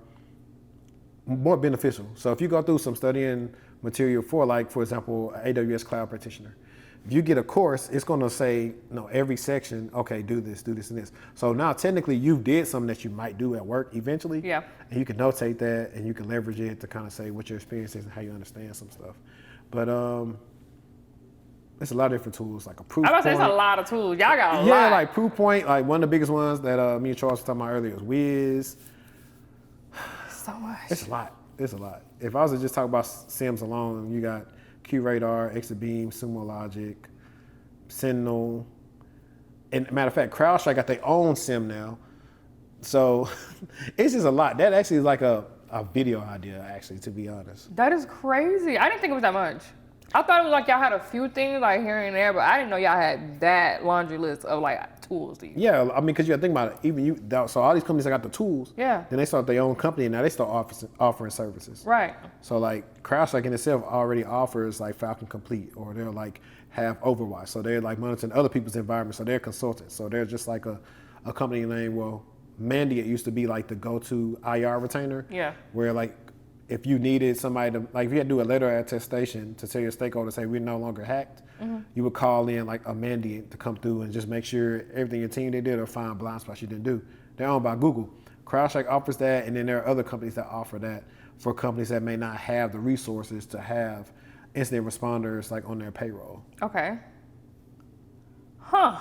Speaker 1: beneficial. So if you go through some studying material for, like, for example, AWS Cloud Practitioner, if you get a course, it's going to say, every section, okay, do this, and this. So now technically you did something that you might do at work eventually.
Speaker 3: Yeah.
Speaker 1: And you can notate that, and you can leverage it to kind of say what your experience is and how you understand some stuff. But there's a lot of different tools, like a proof
Speaker 3: I was
Speaker 1: point.
Speaker 3: about to say it's a lot of tools. Y'all got a lot.
Speaker 1: Yeah, like proof point, like one of the biggest ones that me and Charles were talking about earlier is Wiz.
Speaker 3: So much.
Speaker 1: It's a lot. It's a lot. If I was to just talk about SIMs alone, you got QRadar, Exabeam, Sumo Logic, Sentinel. And matter of fact, CrowdStrike got their own SIM now. So it's just a lot. That actually is like a video idea, actually, to be honest.
Speaker 3: That is crazy. I didn't think it was that much. I thought it was like y'all had a few things like here and there, but I didn't know y'all had that laundry list of like tools to use.
Speaker 1: Yeah, I mean, because you got to think about it. So all these companies that got the tools,
Speaker 3: Yeah.
Speaker 1: then they start their own company, and now they start offering services.
Speaker 3: Right.
Speaker 1: So like CrowdStrike in itself already offers like Falcon Complete, or they'll like have Overwatch. So they're like monitoring other people's environments. So they're consultants. So they're just like a company name. Well, Mandiant used to be like the go-to IR retainer.
Speaker 3: Yeah.
Speaker 1: Where like if you needed somebody to, like if you had to do a letter of attestation to tell your stakeholders, say we're no longer hacked, you would call in like a Mandiant to come through and just make sure everything your team did or find blind spots you didn't do. They're owned by Google. CrowdStrike offers that, and then there are other companies that offer that for companies that may not have the resources to have incident responders like on their payroll.
Speaker 3: Okay. Huh.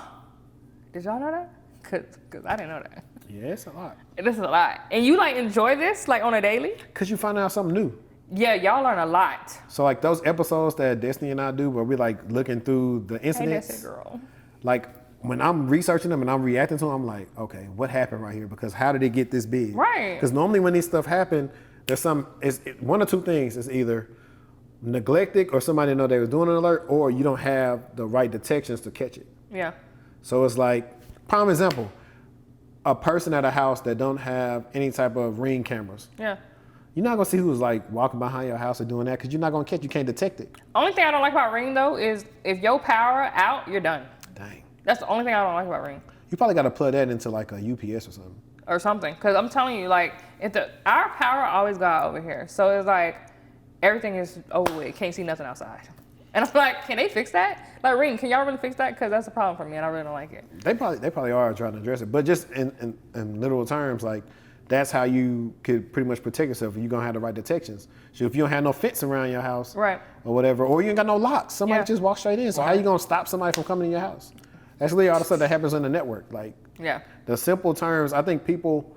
Speaker 3: Did y'all know that? Cause I didn't know that.
Speaker 1: Yeah, it's a lot.
Speaker 3: This is a lot. And you like enjoy this like on a daily?
Speaker 1: Because you find out something new.
Speaker 3: Yeah, y'all learn a lot.
Speaker 1: So like those episodes that Destiny and I do where we're like looking through the
Speaker 3: Hey,
Speaker 1: incidents.
Speaker 3: that's it, girl.
Speaker 1: Like when I'm researching them and I'm reacting to them, I'm like, okay, what happened right here? Because how did it get this big?
Speaker 3: Right.
Speaker 1: Because normally when these stuff happen, there's one or two things. It's either neglected or somebody didn't know they was doing an alert, or you don't have the right detections to catch it.
Speaker 3: Yeah.
Speaker 1: So it's like, prime example, a person at a house that don't have any type of Ring cameras.
Speaker 3: Yeah.
Speaker 1: You're not gonna see who's like walking behind your house or doing that because you're not gonna catch. You can't detect it.
Speaker 3: Only thing I don't like about Ring though is if your power out, you're done.
Speaker 1: Dang.
Speaker 3: That's the only thing I don't like about Ring.
Speaker 1: You probably got to plug that into like a UPS or something.
Speaker 3: Or something. Cause I'm telling you, like, our power always got over here. So it's like everything is over with. Can't see nothing outside. And I'm like, can they fix that? Like, Ring, can y'all really fix that? Cause that's a problem for me and I really don't like it.
Speaker 1: They probably are trying to address it, but just in literal terms, like that's how you could pretty much protect yourself. You're gonna have the right detections. So if you don't have no fence around your house,
Speaker 3: Right.
Speaker 1: or whatever, or you ain't got no locks, somebody
Speaker 3: Yeah.
Speaker 1: just walk straight in. So how you gonna stop somebody from coming in your house? That's really all the stuff that happens in the network. Like
Speaker 3: Yeah.
Speaker 1: the simple terms, I think people.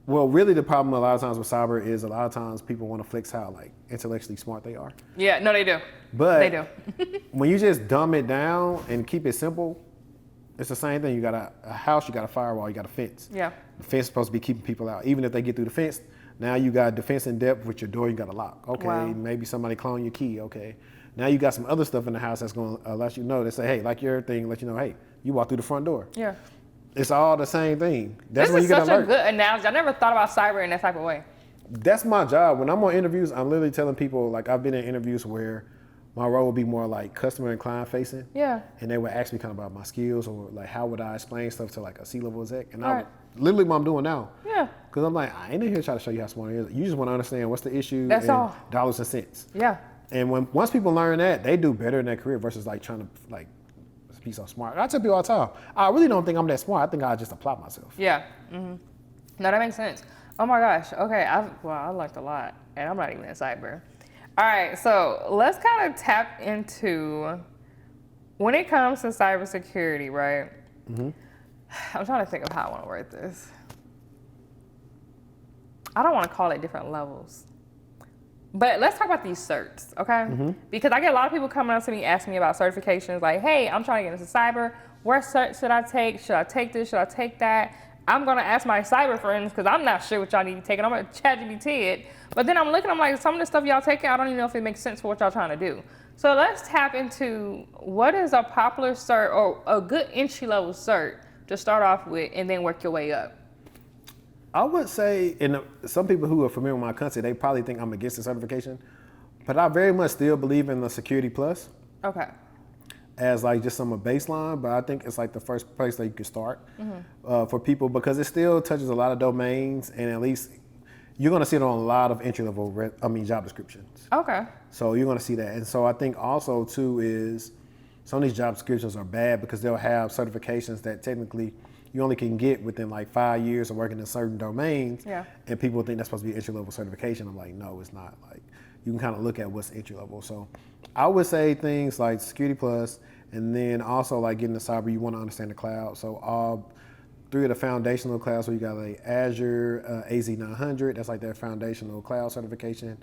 Speaker 1: Well, really, the problem a lot of times with cyber is a lot of times people want to flex how like intellectually smart they are.
Speaker 3: Yeah, no, they do.
Speaker 1: But
Speaker 3: They do.
Speaker 1: when you just dumb it down and keep it simple, it's the same thing. You got a house, you got a firewall, you got a fence.
Speaker 3: Yeah.
Speaker 1: The fence is supposed to be keeping people out. Even if they get through the fence, now you got defense in depth with your door, you got a lock. Okay,
Speaker 3: Wow.
Speaker 1: maybe somebody cloned your key. Okay. Now you got some other stuff in the house that's going to let you know. They say, hey, like your thing, let you know, hey, you walk through the front door.
Speaker 3: Yeah.
Speaker 1: It's all the same thing. That's
Speaker 3: This
Speaker 1: when
Speaker 3: is
Speaker 1: you get
Speaker 3: such a
Speaker 1: alert.
Speaker 3: good analogy. I never thought about cyber in that type of way.
Speaker 1: That's my job. When I'm on interviews, I'm literally telling people, like I've been in interviews where my role would be more like customer and client facing.
Speaker 3: Yeah.
Speaker 1: And they would ask me kind of about my skills or like how would I explain stuff to like a C-level exec. And I
Speaker 3: Right.
Speaker 1: would, literally what I'm doing now.
Speaker 3: Yeah.
Speaker 1: Because I'm like, I ain't in here trying to show you how smart it is. You just want to understand what's the issue
Speaker 3: That's
Speaker 1: and
Speaker 3: all.
Speaker 1: dollars and cents.
Speaker 3: Yeah.
Speaker 1: And once people learn that, they do better in their career versus like trying to like be so smart. I tell people all the time, I really don't think I'm that smart. I think I just apply myself.
Speaker 3: Yeah. Mm-hmm. No, that makes sense. Oh my gosh. Okay. I learned a lot, and I'm not even in cyber. All right. So let's kind of tap into when it comes to cybersecurity, right? Mm-hmm. I'm trying to think of how I want to word this. I don't want to call it different levels. But let's talk about these certs, okay? Mm-hmm. Because I get a lot of people coming up to me asking me about certifications, like, hey, I'm trying to get into cyber. What cert should I take? Should I take this? Should I take that? I'm gonna ask my cyber friends because I'm not sure what y'all need to take, and I'm gonna ChatGPT it. But then I'm looking, I'm like, some of the stuff y'all taking, I don't even know if it makes sense for what y'all trying to do. So let's tap into what is a popular cert or a good entry-level cert to start off with and then work your way up. I
Speaker 1: would say, some people who are familiar with my country, they probably think I'm against the certification. But I very much still believe in the Security Plus
Speaker 3: Okay.
Speaker 1: as like just some baseline, but I think it's like the first place that you can start for people because it still touches a lot of domains, and at least you're gonna see it on a lot of entry level job descriptions.
Speaker 3: Okay.
Speaker 1: So you're gonna see that, and so I think also too is some of these job descriptions are bad because they'll have certifications that technically you only can get within like 5 years of working in certain domains, and people think that's supposed to be entry level certification. I'm like, no, it's not. Like you can kind of look at what's entry level. So I would say things like Security Plus, and then also like getting the cyber, you want to understand the cloud. So all 3 of the foundational clouds, so you got like Azure, AZ900, that's like their foundational cloud certification.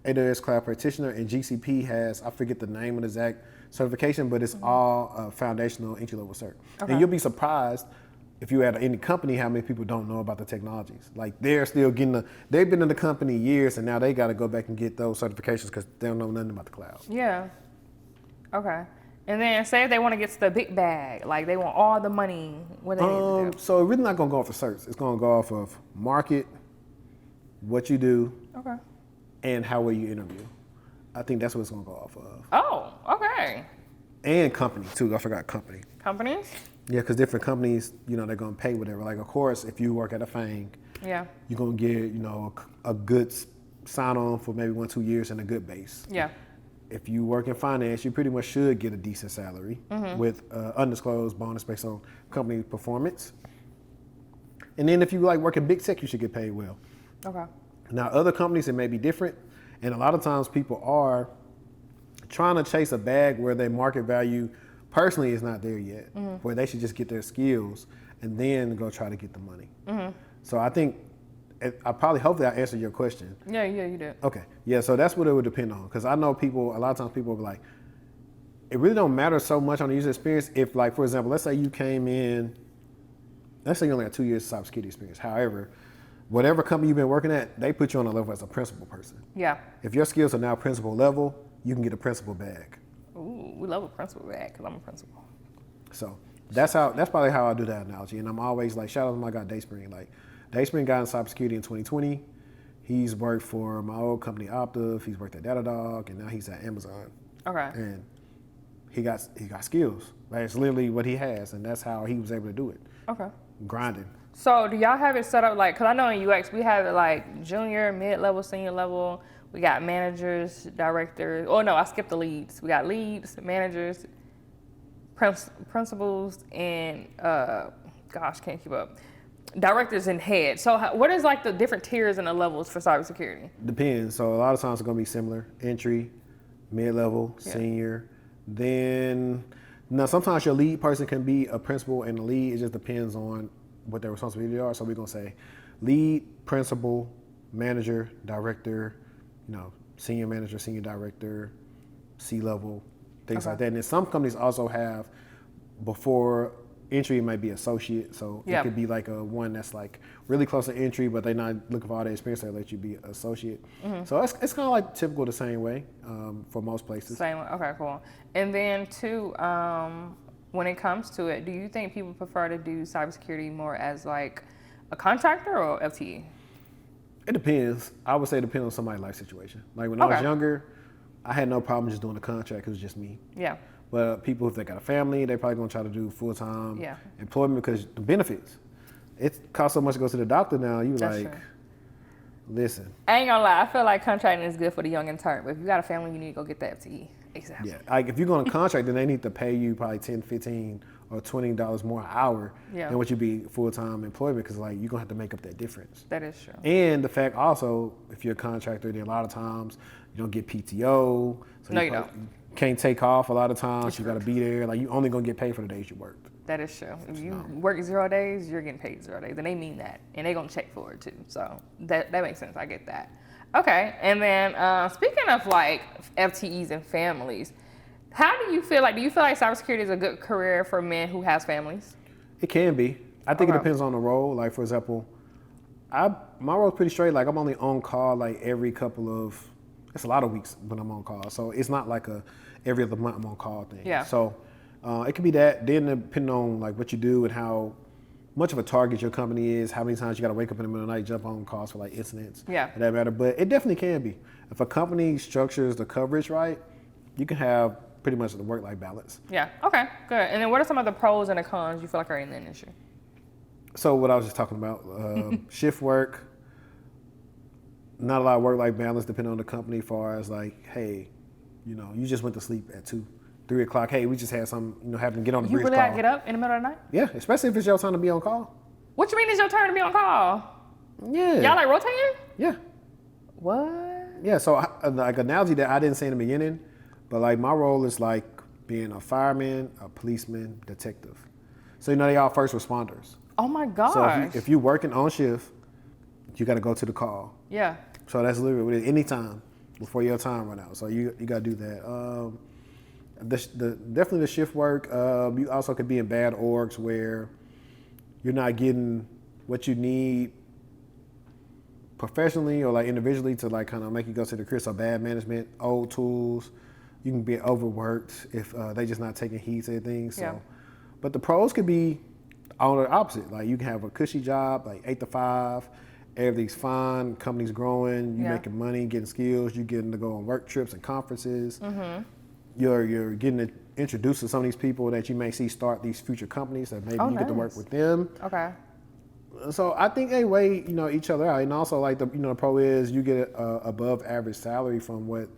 Speaker 1: AWS Cloud Practitioner, and GCP has, I forget the name of the exact certification, but it's all foundational entry level cert. And you'll be surprised if you at any company how many people don't know about the technologies. Like they're still getting they've been in the company years, and now they got to go back and get those certifications because they don't know nothing about the cloud.
Speaker 3: Yeah. Okay. And then say if they want to get to the big bag, like they want all the money, what they need to do.
Speaker 1: So it's really not going to go off of certs. It's going to go off of market, what you do, and how well you interview. I think that's what it's going to go off of.
Speaker 3: Oh, okay.
Speaker 1: And company too. I forgot company.
Speaker 3: Companies?
Speaker 1: Yeah, because different companies, they're going to pay whatever. Like, of course, if you work at a FANG, you're going to get, a good sign-on for maybe 1-2 years and a good base.
Speaker 3: Yeah.
Speaker 1: If you work in finance, you pretty much should get a decent salary with undisclosed bonus based on company performance. And then if you like work in big tech, you should get paid well.
Speaker 3: Okay.
Speaker 1: Now, other companies, it may be different. And a lot of times people are trying to chase a bag where their market value personally is not there yet, where they should just get their skills and then go try to get the money. So I think, hopefully I answered your question.
Speaker 3: Yeah, you did.
Speaker 1: Okay, yeah, so that's what it would depend on. Because I know people, a lot of times people will be like, it really don't matter so much on the user experience if, like, for example, let's say you came in, let's say you only got 2 years of cybersecurity experience. However, whatever company you've been working at, they put you on a level as a principal person.
Speaker 3: Yeah.
Speaker 1: If your skills are now principal level, you can get a principal bag.
Speaker 3: Ooh, we love a principal bag because I'm a principal.
Speaker 1: So that's probably how I do that analogy. And I'm always like, shout out to my guy Dayspring. Like, Dayspring got in cybersecurity in 2020. He's worked for my old company Optiv. He's worked at Datadog, and now he's at Amazon.
Speaker 3: Okay.
Speaker 1: And he got skills. Like, it's literally what he has, and that's how he was able to do it.
Speaker 3: Okay.
Speaker 1: Grinding.
Speaker 3: So do y'all have it set up like, because I know in UX we have it like junior, mid-level, senior level. We got managers, directors. Oh no, I skipped the leads. We got leads, managers, principals, and can't keep up. Directors and heads. So what is like the different tiers and the levels for cybersecurity?
Speaker 1: Depends. So a lot of times it's going to be similar. Entry, mid-level, senior. Then, now sometimes your lead person can be a principal and a lead. It just depends on what their responsibilities are. So we're going to say lead, principal, manager, director, senior manager, senior director, C-level, things like that. And then some companies also have, before entry, it might be associate. So it could be like a one that's like really close to entry, but they're not looking for all the experience. They let you be associate. So it's kind of like typical the same way for most places.
Speaker 3: Same way. Okay, cool. And then too, when it comes to it, do you think people prefer to do cybersecurity more as like a contractor or FTE?
Speaker 1: It depends. I would say it depends on somebody's life situation. Like when I was younger, I had no problem just doing a contract. It was just me.
Speaker 3: Yeah.
Speaker 1: But people, if they got a family, they probably gonna try to do full-time employment because the benefits. It costs so much to go to the doctor now. You
Speaker 3: That's
Speaker 1: like,
Speaker 3: true.
Speaker 1: Listen.
Speaker 3: I ain't gonna lie. I feel like contracting is good for the young and tired, but if you got a family, you need to go get the FTE. Exactly.
Speaker 1: Yeah. Like if you're gonna contract, then they need to pay you probably $10, $15, or $20 more an hour than what you'd be full-time employment because like you're gonna have to make up that difference.
Speaker 3: That is true.
Speaker 1: And the fact also, if you're a contractor, then a lot of times you don't get PTO. So
Speaker 3: No, you don't.
Speaker 1: Can't take off a lot of times. You got to be there. Like you only gonna get paid for the days you worked.
Speaker 3: That is true. If you work 0 days, you're getting paid 0 days, and they mean that, and they're gonna check for it too. So that makes sense. I get that. Okay, and then speaking of like FTEs and families, how do you feel like? Do you feel like cybersecurity is a good career for men who has families?
Speaker 1: It can be. I think it depends on the role. Like for example, my role's pretty straight. Like I'm only on call like every couple of. It's a lot of weeks when I'm on call, so it's not like a every other month I'm on call thing.
Speaker 3: Yeah.
Speaker 1: So it could be that. Then depending on like what you do and how much of a target your company is, how many times you got to wake up in the middle of the night, jump on calls for like incidents.
Speaker 3: Yeah.
Speaker 1: For that matter. But it definitely can be. If a company structures the coverage right, you can have pretty much the work-life balance.
Speaker 3: Yeah. Okay. Good. And then what are some of the pros and the cons you feel like are in the industry?
Speaker 1: So what I was just talking about, shift work, not a lot of work-life balance depending on the company as far as like, hey, you know, you just went to sleep at 2, 3 o'clock. Hey, we just had some, you know, having to get on the
Speaker 3: You
Speaker 1: bridge
Speaker 3: really
Speaker 1: call.
Speaker 3: gotta get up in the middle of the night?
Speaker 1: Yeah, especially if it's your time to be on call.
Speaker 3: What you mean it's your turn to be on call?
Speaker 1: Yeah.
Speaker 3: Y'all like rotating?
Speaker 1: Yeah.
Speaker 3: What?
Speaker 1: Yeah, so like analogy that I didn't say in the beginning, but like my role is like being a fireman, a policeman, detective. So you know they all first responders.
Speaker 3: Oh my gosh.
Speaker 1: So if you're working on shift, you got to go to the call.
Speaker 3: Yeah.
Speaker 1: So that's literally any time before your time run out. So you got to do that. Definitely the shift work. You also could be in bad orgs where you're not getting what you need professionally or like individually to like kind of make you go to the crib. So bad management, old tools. You can be overworked if they just not taking heed to things. So,
Speaker 3: Yeah.
Speaker 1: But the pros could be on the opposite. Like you can have a cushy job, like 8 to 5. Everything's fine. Company's growing. You
Speaker 3: Yeah.
Speaker 1: making money, getting skills. You getting to go on work trips and conferences.
Speaker 3: Mm-hmm.
Speaker 1: You're getting introduced to some of these people that you may see start these future companies that maybe you get to work
Speaker 3: nice.
Speaker 1: with them.
Speaker 3: Okay.
Speaker 1: So I think they weigh, you know, each other out, and also like the pro is you get a above average salary from what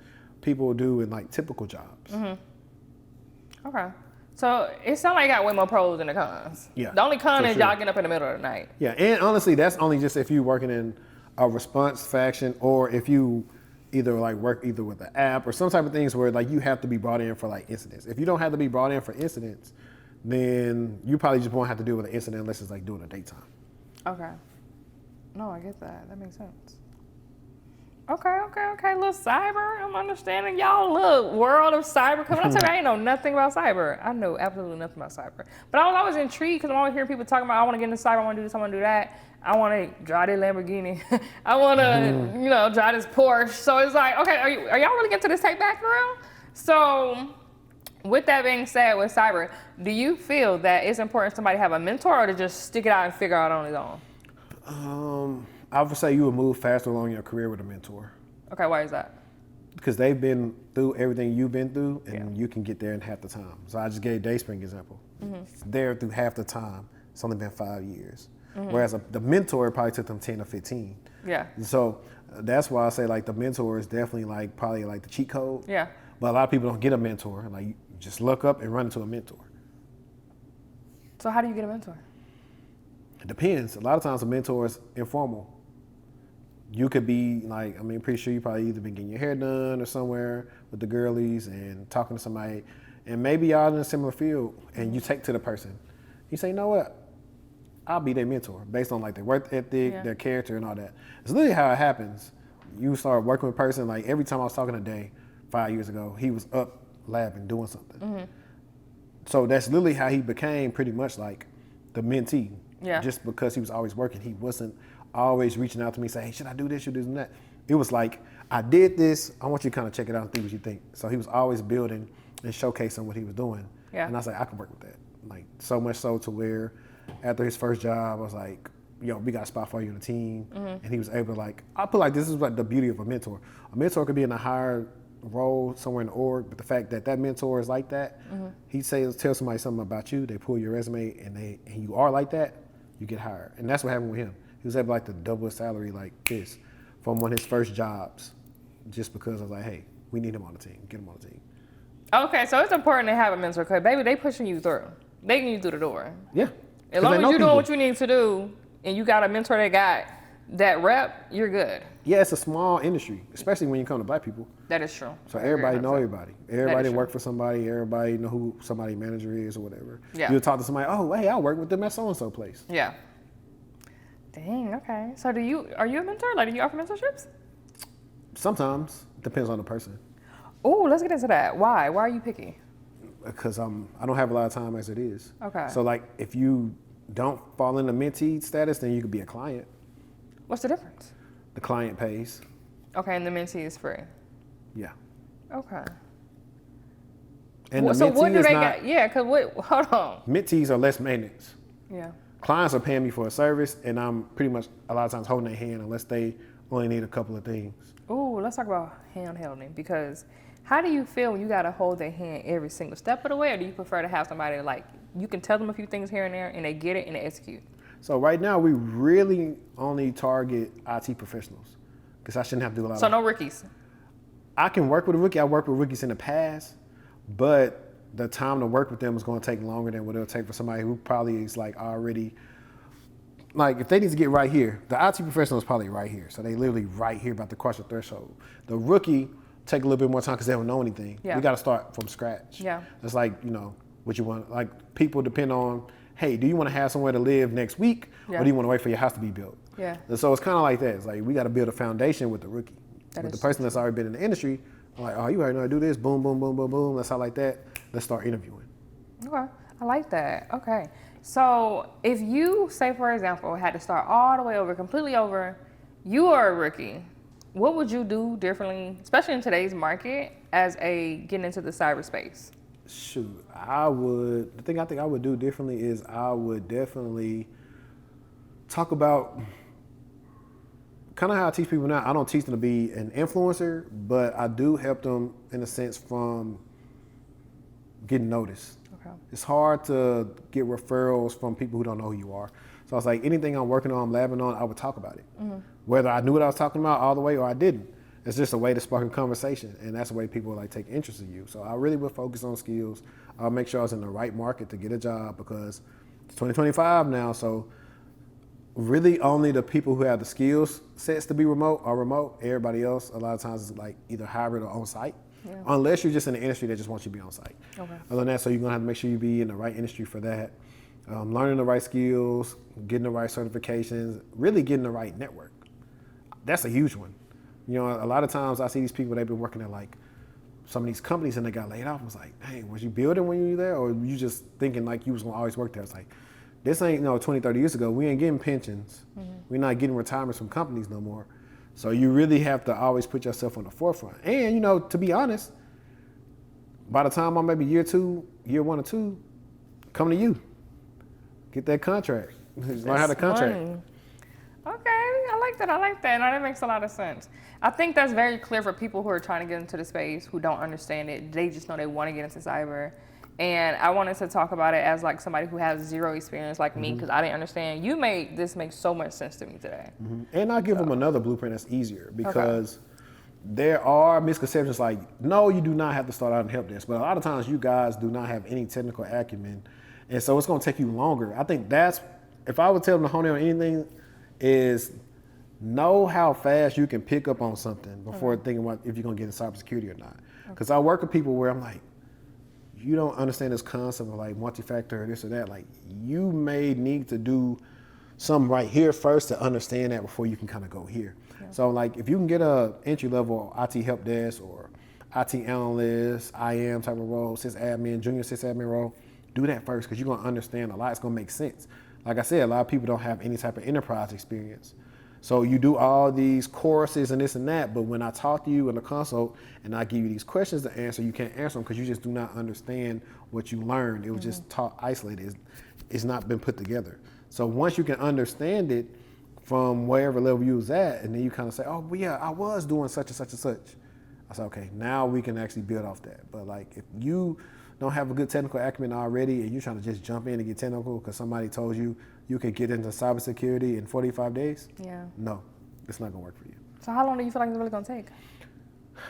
Speaker 1: people do in like typical jobs.
Speaker 3: Mm-hmm. Okay. So it sounds like you got way more pros than the cons.
Speaker 1: Yeah,
Speaker 3: The only con
Speaker 1: for
Speaker 3: is
Speaker 1: sure.
Speaker 3: y'all getting up in the middle of the night.
Speaker 1: Yeah, and honestly, that's only just if you're working in a response faction or if you either like work either with an app or some type of things where like you have to be brought in for like incidents. If you don't have to be brought in for incidents, then you probably just won't have to deal with an incident unless it's like during the daytime.
Speaker 3: Okay. No, I get that. That makes sense. Okay. Little cyber. I'm understanding y'all little world of cyber. Cause when I tell you I ain't know nothing about cyber. I know absolutely nothing about cyber. But I was always intrigued because I'm always hearing people talking about I want to get into cyber, I want to do this, I want to do that. I want to drive this Lamborghini. I want to, you know, drive this Porsche. So it's like, okay, are y'all really getting to this tech background? So with that being said, with cyber, do you feel that it's important somebody have a mentor or to just stick it out and figure out on his own?
Speaker 1: I would say you would move faster along your career with a mentor.
Speaker 3: Okay, why is that?
Speaker 1: Because they've been through everything you've been through, and you can get there in half the time. So I just gave Dayspring example. There through half the time. It's only been 5 years. Whereas the mentor probably took them 10 or 15.
Speaker 3: Yeah.
Speaker 1: So that's why I say like the mentor is definitely like probably like the cheat code.
Speaker 3: Yeah.
Speaker 1: But a lot of people don't get a mentor. Like you just look up and run into a mentor.
Speaker 3: So how do you get a mentor?
Speaker 1: It depends. A lot of times a mentor is informal. You could be like, I mean, pretty sure you probably either been getting your hair done or somewhere with the girlies and talking to somebody, and maybe y'all in a similar field, and you take to the person. You say, you know what? I'll be their mentor based on like their work ethic, their character, and all that. It's literally how it happens. You start working with a person, like every time I was talking to Day 5 years ago, he was up labbing, doing something. So that's literally how he became pretty much like the mentee.
Speaker 3: Yeah.
Speaker 1: Just because he was always working, he wasn't always reaching out to me saying, hey, should I do this, should I do that? It was like, I did this, I want you to kind of check it out and think what you think. So he was always building and showcasing what he was doing.
Speaker 3: Yeah.
Speaker 1: And I was like, I can work with that. Like so much so to where after his first job, I was like, yo, we got a spot for you in the team. And he was able to like, I put like, this is like the beauty of a mentor. A mentor could be in a higher role somewhere in the org, but the fact that that mentor is like that, he tell somebody something about you, they pull your resume and you are like that, you get hired. And that's what happened with him. He was able like to double his salary like this from one of his first jobs, just because I was like, hey, we need him on the team, get him on the team.
Speaker 3: Okay, so it's important to have a mentor because baby, they pushing you through. They getting you through the door.
Speaker 1: Yeah.
Speaker 3: As long as you're doing what you need to do and you got a mentor that got that rep, you're good.
Speaker 1: Yeah, it's a small industry, especially when you come to black people.
Speaker 3: That is true.
Speaker 1: So everybody know everybody. Everybody
Speaker 3: true.
Speaker 1: work for somebody. Everybody know who somebody manager is or whatever.
Speaker 3: Yeah.
Speaker 1: You'll talk to somebody, oh, hey, I work with them at so-and-so place.
Speaker 3: Yeah. Dang, okay. So are you a mentor? Like, do you offer mentorships?
Speaker 1: Sometimes. Depends on the person.
Speaker 3: Oh, let's get into that. Why? Why are you picky?
Speaker 1: Because I don't have a lot of time as it is.
Speaker 3: Okay.
Speaker 1: So like if you don't fall in the mentee status, then you could be a client.
Speaker 3: What's the difference?
Speaker 1: The client pays.
Speaker 3: Okay, and the mentee is free.
Speaker 1: Yeah.
Speaker 3: Okay.
Speaker 1: And
Speaker 3: So
Speaker 1: the
Speaker 3: what
Speaker 1: mentee
Speaker 3: do
Speaker 1: is
Speaker 3: they
Speaker 1: not,
Speaker 3: got? Yeah, because hold on.
Speaker 1: mentees are less maintenance.
Speaker 3: Yeah.
Speaker 1: clients are paying me for a service, and I'm pretty much a lot of times holding their hand unless they only need a couple of things.
Speaker 3: Ooh, let's talk about hand holding, because how do you feel when you got to hold their hand every single step of the way, or do you prefer to have somebody like you can tell them a few things here and there and they get it and they execute?
Speaker 1: So right now we really only target IT professionals because I shouldn't have to do a lot.
Speaker 3: So no rookies.
Speaker 1: I can work with a rookie. I worked with rookies in the past, but the time to work with them is going to take longer than what it'll take for somebody who probably is like already, like if they need to get right here, the IT professional is probably right here. So they literally right here about to cross the threshold. The rookie take a little bit more time because they don't know anything.
Speaker 3: Yeah.
Speaker 1: We got to start from scratch.
Speaker 3: Yeah.
Speaker 1: It's like, you know, what you want, like people depend on, hey, do you want to have somewhere to live next week, or do you want to wait for your house to be built?
Speaker 3: Yeah.
Speaker 1: And so it's kind of like that. It's like we got to build a foundation with the rookie. With the person that's already been in the industry, I'm like, oh, you already know how to do this, boom, boom, boom, boom, boom. That's how like that. Let's start interviewing.
Speaker 3: Okay, I like that. Okay, so if you, say for example, had to start all the way over, completely over, you are a rookie, what would you do differently, especially in today's market, as a getting into the cyberspace?
Speaker 1: Shoot, the thing I think I would do differently is I would definitely talk about kind of how I teach people now. I don't teach them to be an influencer, but I do help them in a sense from getting noticed. Okay. It's hard to get referrals from people who don't know who you are. So I was like, anything I'm working on, I'm labbing on, I would talk about it. Mm-hmm. Whether I knew what I was talking about all the way or I didn't. It's just a way to spark a conversation, and that's the way people like take interest in you. So I really would focus on skills. I'll make sure I was in the right market to get a job because it's 2025 now, so really only the people who have the skills sets to be remote are remote. Everybody else, a lot of times, is like either hybrid or on-site, unless you're just in the industry that just wants you to be on-site. Okay. Other than that, so you're gonna have to make sure you be in the right industry for that. Learning the right skills, getting the right certifications, really getting the right network. That's a huge one. You know, a lot of times I see these people, they've been working at like some of these companies and they got laid off. I was like, hey, was you building when you were there, or were you just thinking like you was gonna always work there? It's like, this ain't, 20, 30 years ago, we ain't getting pensions. Mm-hmm. We're not getting retirements from companies no more. So you really have to always put yourself on the forefront. And, to be honest, by the time I'm maybe year 1 or 2, come to you. Get that contract. Learn how to contract.
Speaker 3: Money. Okay, I like that. No, that makes a lot of sense. I think that's very clear for people who are trying to get into the space, who don't understand it. They just know they want to get into cyber. And I wanted to talk about it as like somebody who has zero experience like me, because I didn't understand. You made this make so much sense to me today. Mm-hmm.
Speaker 1: And I'll give them another blueprint that's easier, because there are misconceptions like, no, you do not have to start out in help desk. But a lot of times you guys do not have any technical acumen. And so it's going to take you longer. I think that's, if I would tell them to hone in on anything, is know how fast you can pick up on something before thinking about if you're going to get in cybersecurity or not. Because I work with people where I'm like, you don't understand this concept of like multi-factor or this or that. Like, you may need to do something right here first to understand that before you can kind of go here. Yeah. So like, if you can get a entry-level IT help desk or IT analyst, IM type of role, sysadmin, junior sysadmin role, do that first, because you're going to understand a lot. It's going to make sense. Like I said, a lot of people don't have any type of enterprise experience. So you do all these courses and this and that, but when I talk to you in the consult and I give you these questions to answer, you can't answer them because you just do not understand what you learned. It was just taught isolated. It's not been put together. So once you can understand it from wherever level you was at, and then you kind of say, oh, well, yeah, I was doing such and such and such. I said, okay, now we can actually build off that. But like, if you don't have a good technical acumen already and you're trying to just jump in and get technical because somebody told you you could get into cybersecurity in 45 days, no, it's not gonna work for you.
Speaker 3: So how long do you feel like it's really gonna take?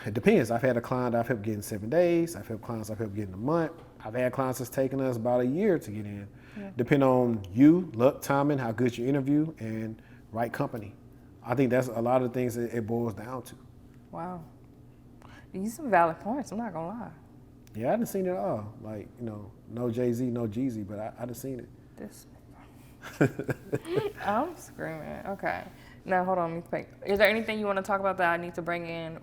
Speaker 1: It depends. I've had a client I've helped get in 7 days. I've helped clients I've helped get in a month. I've had clients that's taken us about a year to get in. Depending on you, luck, timing, how good your interview, and right company. I think that's a lot of the things that it boils down to.
Speaker 3: Wow. These are some valid points, I'm not gonna lie.
Speaker 1: Yeah, I done seen it all. Like, no Jay-Z, no Jeezy, but I done seen it.
Speaker 3: This. I'm screaming. Okay. Now, hold on, let me think. Is there anything you want to talk about that I need to bring in?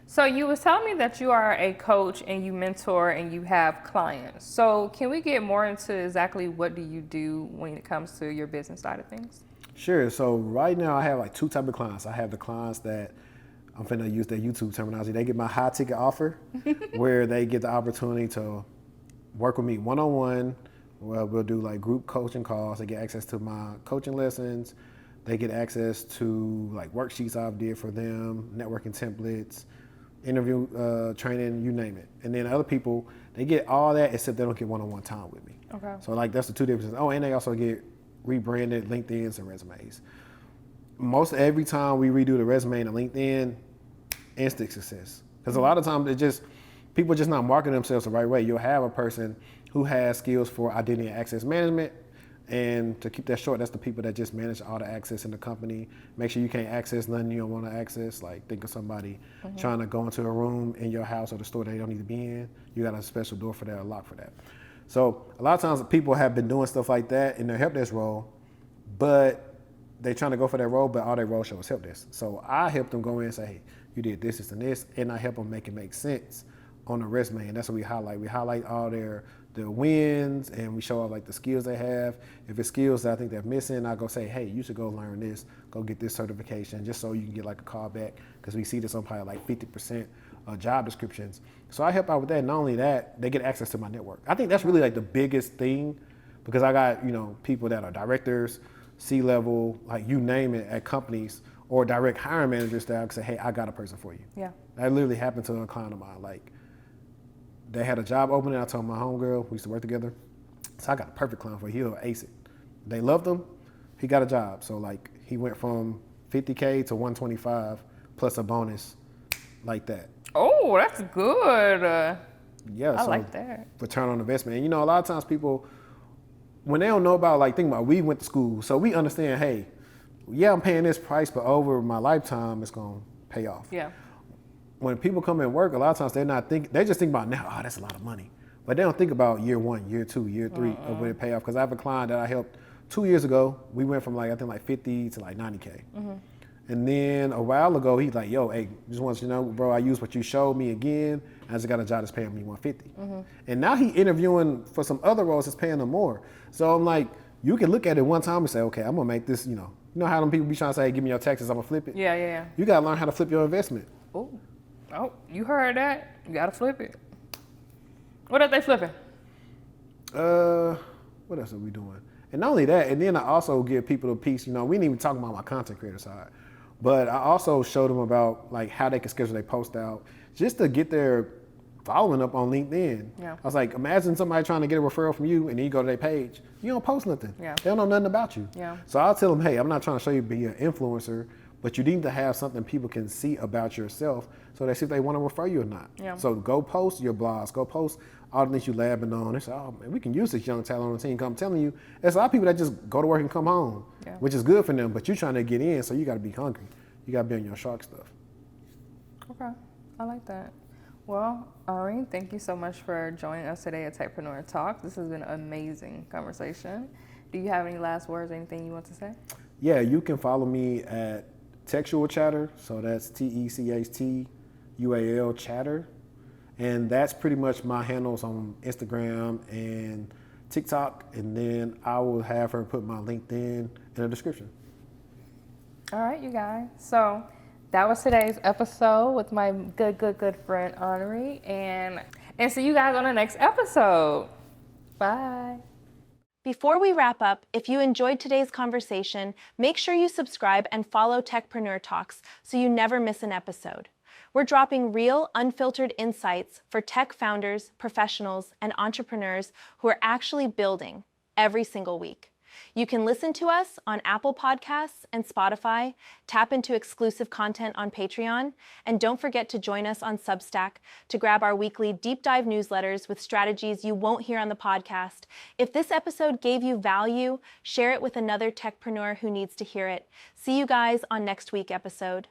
Speaker 3: So you was telling me that you are a coach and you mentor and you have clients. So can we get more into exactly what do you do when it comes to your business side of things?
Speaker 1: Sure. So right now I have like 2 types of clients. I have the clients that, I'm finna use their YouTube terminology, they get my high ticket offer where they get the opportunity to work with me one-on-one. Well, we'll do like group coaching calls. They get access to my coaching lessons. They get access to like worksheets I've did for them, networking templates, interview training, you name it. And then other people, they get all that except they don't get one-on-one time with me.
Speaker 3: Okay.
Speaker 1: So like that's the two differences. Oh, and they also get rebranded LinkedIns and resumes. Most every time we redo the resume and the LinkedIn, instant success. Because a lot of times people just not marketing themselves the right way. You'll have a person who has skills for identity and access management. And to keep that short, that's the people that just manage all the access in the company. Make sure you can't access nothing you don't want to access. Like think of somebody trying to go into a room in your house or the store that they don't need to be in. You got a special door for that, a lock for that. So a lot of times people have been doing stuff like that in their help desk role, but they're trying to go for that role, but all their role show is help desk. So I help them go in and say, hey, you did this, and this, and I help them make it make sense on the resume, and that's what we highlight. We highlight all their wins, and we show off like the skills they have. If it's skills that I think they're missing, I go say, hey, you should go learn this, go get this certification, just so you can get like a call back, because we see this on probably like 50% of job descriptions. So I help out with that. Not only that, they get access to my network. I think that's really like the biggest thing, because I got, people that are directors, C-level, like you name it, at companies, or direct hiring managers that I can say, hey, I got a person for you.
Speaker 3: Yeah.
Speaker 1: That literally happened to a client of mine. Like, they had a job opening. I told my homegirl, we used to work together. So I got a perfect client for you. He'll ace it. They loved him. He got a job. So like he went from 50K to 125 plus a bonus like that.
Speaker 3: Oh, that's good.
Speaker 1: Yeah,
Speaker 3: I
Speaker 1: so
Speaker 3: like that.
Speaker 1: Return on investment. And a lot of times people, when they don't know about, like, think about, we went to school. So we understand, hey, yeah, I'm paying this price, but over my lifetime, it's going to pay off.
Speaker 3: Yeah.
Speaker 1: When people come and work, a lot of times they just think about now, oh, that's a lot of money. But they don't think about year 1, year 2, year 3 of when it pay off. Because I have a client that I helped 2 years ago. We went from like 50 to like 90K. And then a while ago, he's like, yo, hey, just want you to know, bro, I used what you showed me again. I just got a job that's paying me 150. And now he interviewing for some other roles that's paying him more. So I'm like, you can look at it one time and say, okay, I'm gonna make this, you know how them people be trying to say, hey, give me your taxes, I'm gonna flip it?
Speaker 3: Yeah.
Speaker 1: You gotta learn how to flip your investment.
Speaker 3: Oh, you heard that. You gotta flip it. What are they flipping?
Speaker 1: What else are we doing? And not only that, and then I also give people a piece, we ain't even talking about my content creator side, but I also show them about like how they can schedule their post out just to get their following up on LinkedIn.
Speaker 3: Yeah.
Speaker 1: I was like, imagine somebody trying to get a referral from you and then you go to their page. You don't post nothing.
Speaker 3: Yeah.
Speaker 1: They don't know nothing about you.
Speaker 3: Yeah.
Speaker 1: So I'll tell them, hey, I'm not trying to show you to be an influencer, but you need to have something people can see about yourself so they see if they want to refer you or not.
Speaker 3: Yeah.
Speaker 1: So go post your blogs, go post all the things you labbing on. They say, oh man, we can use this young talent on the team. I'm telling you, there's a lot of people that just go to work and come home, which is good for them, but you're trying to get in, so you got to be hungry. You got to be on your shark stuff.
Speaker 3: Okay, I like that. Well, Henri, thank you so much for joining us today at Techpreneur Talks. This has been an amazing conversation. Do you have any last words, anything you want to say?
Speaker 1: Yeah, you can follow me at TechTual Chatter, so that's TechTual Chatter, and that's pretty much my handles on Instagram and TikTok, and then I will have her put my LinkedIn in the description.
Speaker 3: All right, you guys. So that was today's episode with my good friend Henri, and see you guys on the next episode. Bye.
Speaker 4: Before we wrap up, if you enjoyed today's conversation, make sure you subscribe and follow Techpreneur Talks so you never miss an episode. We're dropping real, unfiltered insights for tech founders, professionals, and entrepreneurs who are actually building every single week. You can listen to us on Apple Podcasts and Spotify, tap into exclusive content on Patreon, and don't forget to join us on Substack to grab our weekly deep dive newsletters with strategies you won't hear on the podcast. If this episode gave you value, share it with another techpreneur who needs to hear it. See you guys on next week's episode.